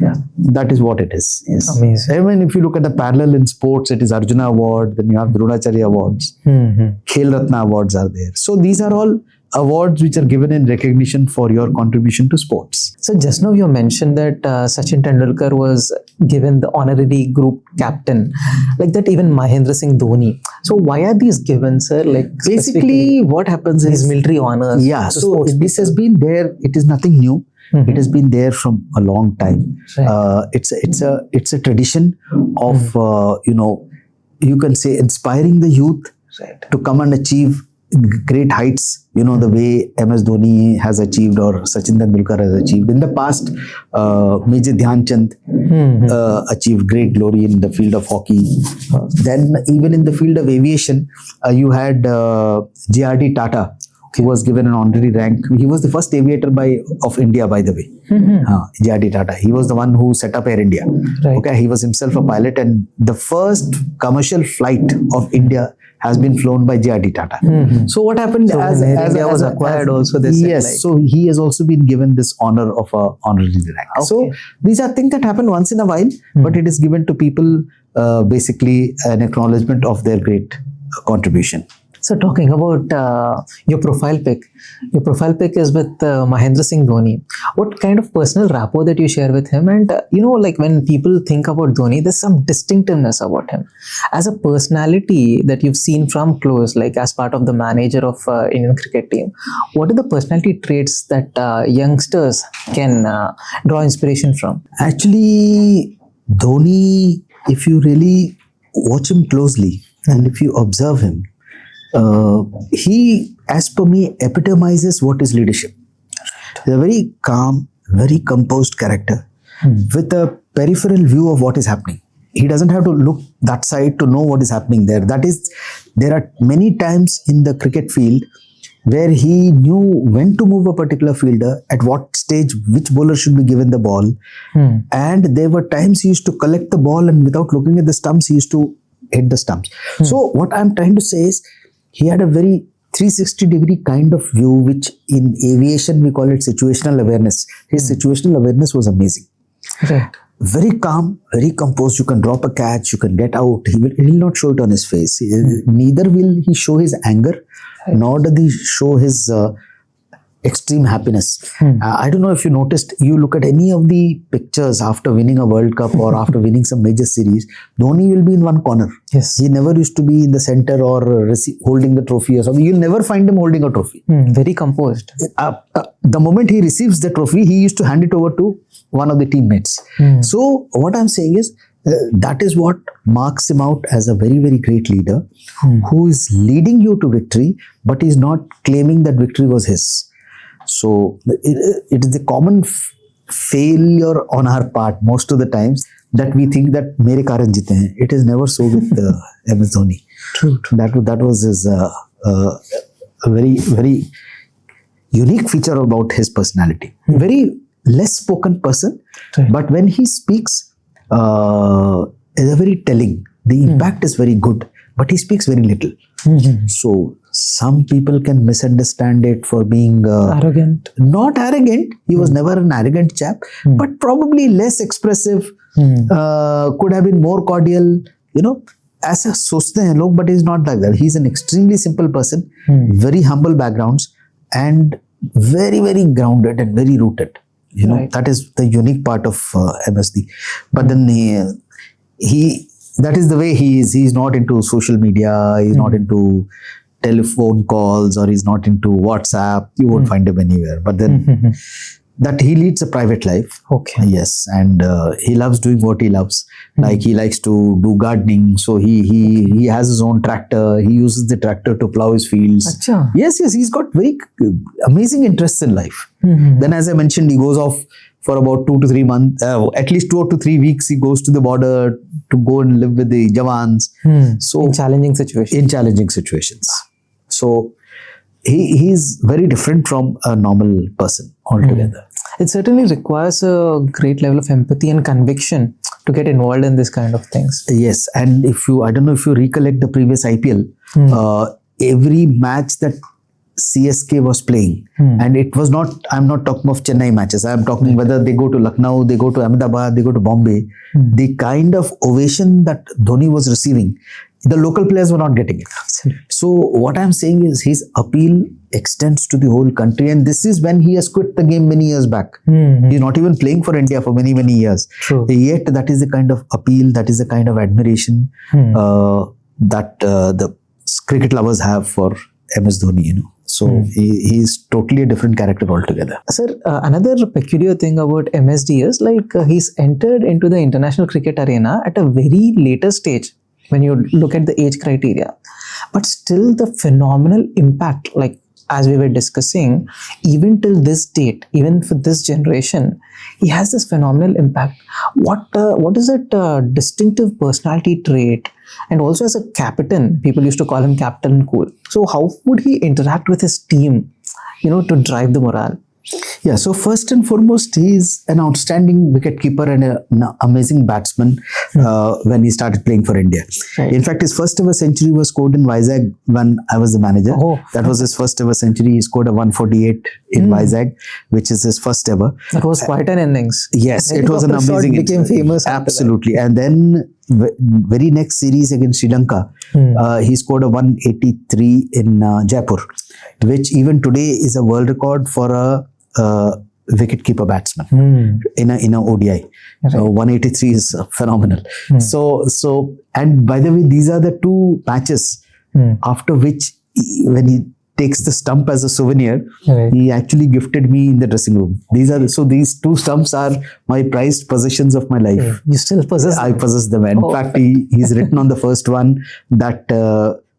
Speaker 1: Yeah, that is what it is. Yes.
Speaker 2: Amazing.
Speaker 1: Even if you look at the parallel in sports, it is Arjuna Award, then you have Dronacharya Awards, Khel Ratna Awards are there. So these are all awards which are given in recognition for your contribution to sports.
Speaker 2: So just now you mentioned that Sachin Tendulkar was given the honorary group captain, like that even Mahendra Singh Dhoni. So why are these given, sir? Like
Speaker 1: basically what happens is
Speaker 2: military honors.
Speaker 1: Yeah, so this has been there. It is nothing new. It has been there from a long time. Right. It's a tradition of you can say inspiring the youth to come and achieve great heights, the way MS Dhoni has achieved or Sachin Tendulkar has achieved. In the past, Major Dhyan Chand achieved great glory in the field of hockey. Then even in the field of aviation, you had JRD Tata, who was given an honorary rank. He was the first aviator of India, by the way. JRD Tata. He was the one who set up Air India. Right. Okay, he was himself a pilot, and the first commercial flight of India has been flown by JRD Tata. So what happened as
Speaker 2: India was acquired also?
Speaker 1: So he has also been given this honor of a honorary rank. Okay. So these are things that happen once in a while, but it is given to people basically an acknowledgement of their great contribution.
Speaker 2: So talking about your profile pic is with Mahendra Singh Dhoni. What kind of personal rapport that you share with him? And like when people think about Dhoni, there's some distinctiveness about him. As a personality that you've seen from close, like as part of the manager of Indian cricket team, what are the personality traits that youngsters can draw inspiration from?
Speaker 1: Actually, Dhoni, if you really watch him closely and if you observe him, he, as per me, epitomizes what is leadership. He's a very calm, very composed character with a peripheral view of what is happening. He doesn't have to look that side to know what is happening there. That is, there are many times in the cricket field where he knew when to move a particular fielder, at what stage which bowler should be given the ball. And there were times he used to collect the ball and without looking at the stumps, he used to hit the stumps. So what I'm trying to say is, he had a very 360-degree kind of view, which in aviation we call it situational awareness. His situational awareness was amazing.
Speaker 2: Right.
Speaker 1: Very calm, very composed. You can drop a catch, you can get out. He will not show it on his face. Neither will he show his anger, nor does he show his extreme happiness. I don't know if you noticed, you look at any of the pictures after winning a World Cup or after winning some major series, Dhoni will be in one corner.
Speaker 2: Yes.
Speaker 1: He never used to be in the center or holding the trophy or something. You'll never find him holding a trophy.
Speaker 2: Very composed.
Speaker 1: The moment he receives the trophy, he used to hand it over to one of the teammates. So what I'm saying is, that is what marks him out as a very, very great leader who is leading you to victory, but he's not claiming that victory was his. So it is the common failure on our part most of the times that we think that mere karan jeete hain. It is never so with MS Dhoni.
Speaker 2: True.
Speaker 1: That was his a very, very unique feature about his personality. Very less spoken person, but when he speaks, is a very telling. The impact is very good, but he speaks very little. So some people can misunderstand it for being
Speaker 2: arrogant.
Speaker 1: Not arrogant. He was never an arrogant chap, but probably less expressive. Could have been more cordial. ऐसा सोचते हैं लोग, but he's not like that. He's an extremely simple person, very humble backgrounds, and very, very grounded and very rooted. That is the unique part of MSD. But then he that is the way he is. He's not into social media. He's not into telephone calls, or he's not into WhatsApp. You won't find him anywhere. But then that he leads a private life.
Speaker 2: Okay.
Speaker 1: Yes, and he loves doing what he loves. Like he likes to do gardening. So he has his own tractor. He uses the tractor to plow his fields.
Speaker 2: Achha.
Speaker 1: Yes. He's got very amazing interests in life. Then, as I mentioned, he goes off for about 2 to 3 months, at least 2 to 3 weeks. He goes to the border to go and live with the Jawans. So
Speaker 2: in challenging situations.
Speaker 1: So he is very different from a normal person altogether.
Speaker 2: It certainly requires a great level of empathy and conviction to get involved in this kind of things.
Speaker 1: Yes, and I don't know if you recollect the previous IPL, every match that CSK was playing, and it was not, I'm not talking of Chennai matches, I'm talking whether they go to Lucknow, they go to Ahmedabad, they go to Bombay, the kind of ovation that Dhoni was receiving, the local players were not getting it.
Speaker 2: Absolutely.
Speaker 1: So what I'm saying is his appeal extends to the whole country, and this is when he has quit the game many years back. He's not even playing for India for many, many years.
Speaker 2: True.
Speaker 1: Yet that is the kind of appeal, that is the kind of admiration that the cricket lovers have for MS Dhoni, So he's totally a different character altogether.
Speaker 2: Sir, another peculiar thing about MSD is he's entered into the international cricket arena at a very later stage when you look at the age criteria. But still the phenomenal impact, as we were discussing, even till this date, even for this generation, he has this phenomenal impact. What is that distinctive personality trait? And also as a captain, people used to call him Captain Cool. So how would he interact with his team, to drive the morale?
Speaker 1: Yeah, so first and foremost, he is an outstanding wicketkeeper and an amazing batsman when he started playing for India.
Speaker 2: Right.
Speaker 1: In fact, his first ever century was scored in Vizag when I was the manager. That was his first ever century. He scored a 148 in Vizag, which is his first ever.
Speaker 2: That was quite an innings.
Speaker 1: Yes, it was an amazing
Speaker 2: innings. Became famous.
Speaker 1: Absolutely. And then very next series against Sri Lanka, he scored a 183 in Jaipur, which even today is a world record for a wicket-keeper batsman in a ODI. So 183 is phenomenal. So and by the way, these are the two matches after which when he takes the stump as a souvenir, he actually gifted me in the dressing room. These two stumps are my prized possessions of my life.
Speaker 2: You still possess them?
Speaker 1: I possess them. In fact, he's written on the first one that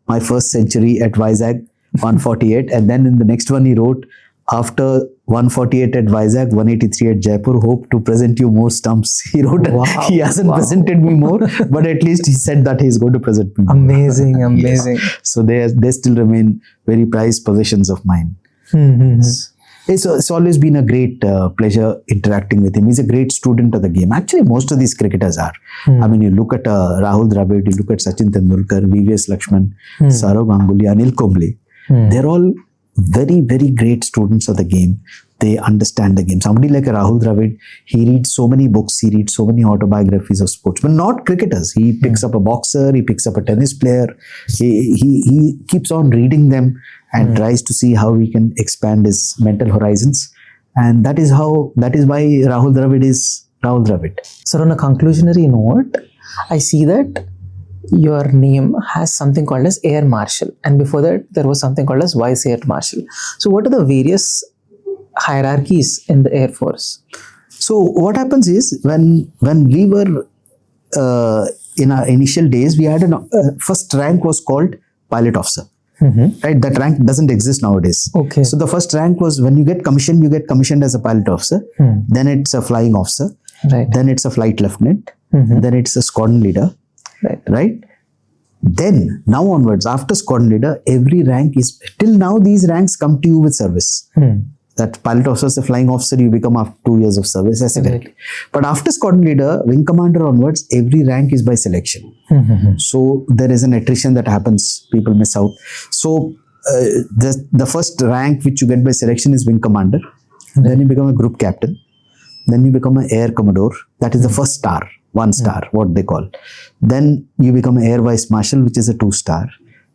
Speaker 1: my first century at Vizag, 148, and then in the next one he wrote, after 148 at Vizag, 183 at Jaipur, hope to present you more stumps. He wrote, he hasn't presented me more, but at least he said that he's going to present me more.
Speaker 2: Amazing.
Speaker 1: Yes. So they still remain very prized possessions of mine. It's always been a great pleasure interacting with him. He's a great student of the game. Actually, most of these cricketers are. I mean, you look at Rahul Dravid, you look at Sachin Tendulkar, VVS Lakshman, Saurav Ganguly, Anil Kumble. They're all very, very great students of the game. They understand the game. Somebody like Rahul Dravid, he reads so many books, he reads so many autobiographies of sports, but not cricketers. He picks up a boxer, he picks up a tennis player. He keeps on reading them and tries to see how he can expand his mental horizons. And that is why Rahul Dravid is Rahul Dravid.
Speaker 2: So on a conclusionary note, I see that your name has something called as Air Marshal, and before that there was something called as Vice Air Marshal. So what are the various hierarchies in the Air Force?
Speaker 1: So what happens is when we were in our initial days, we had first rank was called pilot officer. Right, that rank doesn't exist nowadays.
Speaker 2: Okay.
Speaker 1: So the first rank was when you get commissioned as a pilot officer. Then it's a flying officer.
Speaker 2: Right.
Speaker 1: Then it's a flight lieutenant. Then it's a squadron leader. Right. Then now onwards, after squadron leader, every rank is till now. These ranks come to you with service. That pilot officer is a flying officer, you become after 2 years of service. Exactly. But after squadron leader, wing commander onwards, every rank is by selection. So there is an attrition that happens. People miss out. So the first rank which you get by selection is wing commander. Then you become a group captain. Then you become an air commodore. That is the first star. 1 star, what they call. Then you become an air vice marshal, which is a 2 star.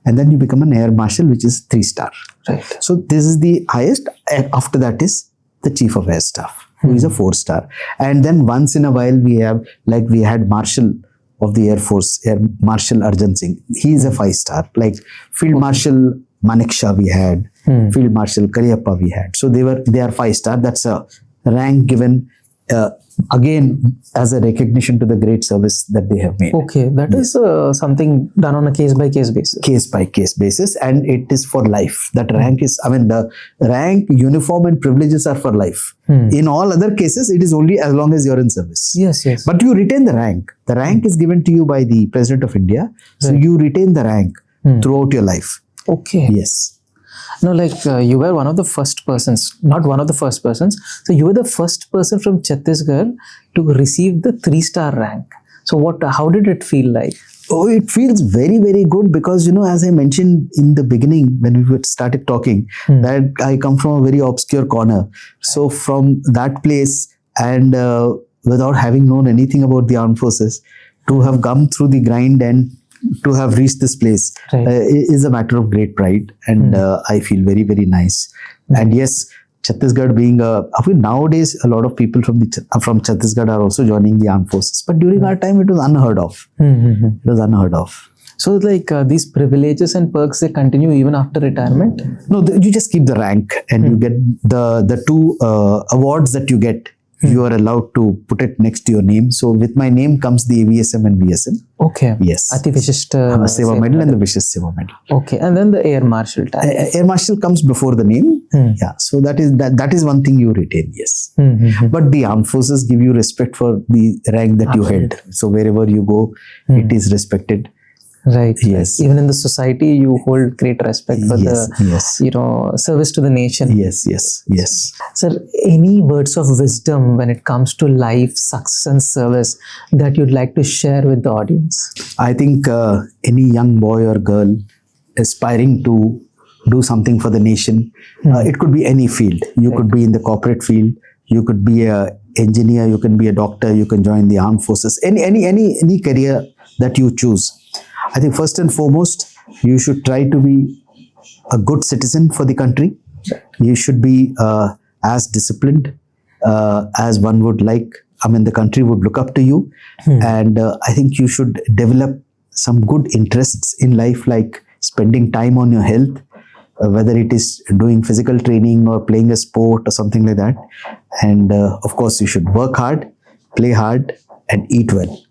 Speaker 1: And then you become an air marshal, which is 3 star.
Speaker 2: Right.
Speaker 1: So this is the highest. After that is the chief of air staff, who is a 4 star. And then once in a while we have, like we had Marshal of the Air Force, Air Marshal Arjun Singh. He is a 5 star. Like Field Marshal Manekshaw we had, Field Marshal Kariyappa we had. So they are 5 star. That's a rank given again as a recognition to the great service that they have made.
Speaker 2: Okay, that is something done on a case-by-case basis.
Speaker 1: Case-by-case basis, and it is for life. That rank is, the rank, uniform and privileges are for life. In all other cases, it is only as long as you're in service.
Speaker 2: Yes.
Speaker 1: But you retain the rank. The rank is given to you by the President of India. So you retain the rank throughout your life.
Speaker 2: Okay.
Speaker 1: Yes.
Speaker 2: No, you were one of the first persons, not one of the first persons. So you were the first person from Chhattisgarh to receive the 3-star rank. So how did it feel like?
Speaker 1: Oh, it feels very, very good because, as I mentioned in the beginning when we started talking, that I come from a very obscure corner. So from that place and without having known anything about the armed forces, to have come through the grind and to have reached this place is a matter of great pride, and I feel very, very nice. And yes, Chhattisgarh being nowadays a lot of people from Chhattisgarh are also joining the armed forces, but during our time it was unheard of. It was unheard of.
Speaker 2: So these privileges and perks, they continue even after retirement?
Speaker 1: No, you just keep the rank and you get the 2 awards that you get. You are allowed to put it next to your name. So with my name comes the AVSM and VSM.
Speaker 2: Okay.
Speaker 1: Yes.
Speaker 2: Ati Vishisht
Speaker 1: Seva Medal and the Vishisht Seva Medal.
Speaker 2: Okay. And then the Air Marshal tag.
Speaker 1: Air Marshal comes before the name. Yeah. So that is one thing you retain. Yes. But the armed forces give you respect for the rank that you held. So wherever you go, it is respected.
Speaker 2: Right.
Speaker 1: Yes.
Speaker 2: Even in the society, you hold great respect for the service to the nation.
Speaker 1: Yes.
Speaker 2: Sir, any words of wisdom when it comes to life, success and service that you'd like to share with the audience?
Speaker 1: I think any young boy or girl aspiring to do something for the nation, it could be any field. You could be in the corporate field. You could be an engineer. You can be a doctor. You can join the armed forces. Any career that you choose. I think first and foremost, you should try to be a good citizen for the country. You should be as disciplined as one would like. The country would look up to you. And I think you should develop some good interests in life, like spending time on your health, whether it is doing physical training or playing a sport or something like that. And of course, you should work hard, play hard, and eat well.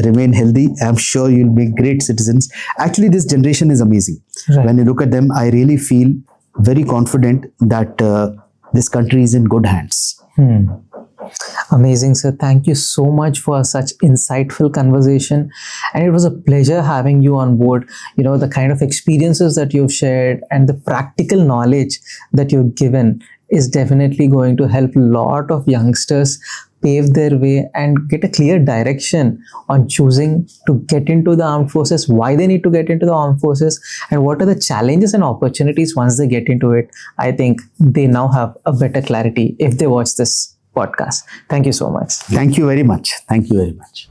Speaker 1: Remain healthy. I'm sure you'll be great citizens. Actually, this generation is amazing.
Speaker 2: Right.
Speaker 1: When you look at them, I really feel very confident that this country is in good hands.
Speaker 2: Amazing, sir. Thank you so much for such insightful conversation. And it was a pleasure having you on board. The kind of experiences that you've shared and the practical knowledge that you've given is definitely going to help a lot of youngsters pave their way and get a clear direction on choosing to get into the armed forces, why they need to get into the armed forces, and what are the challenges and opportunities once they get into it. I think they now have a better clarity if they watch this podcast. Thank you so much.
Speaker 1: Thank you very much. Thank you very much.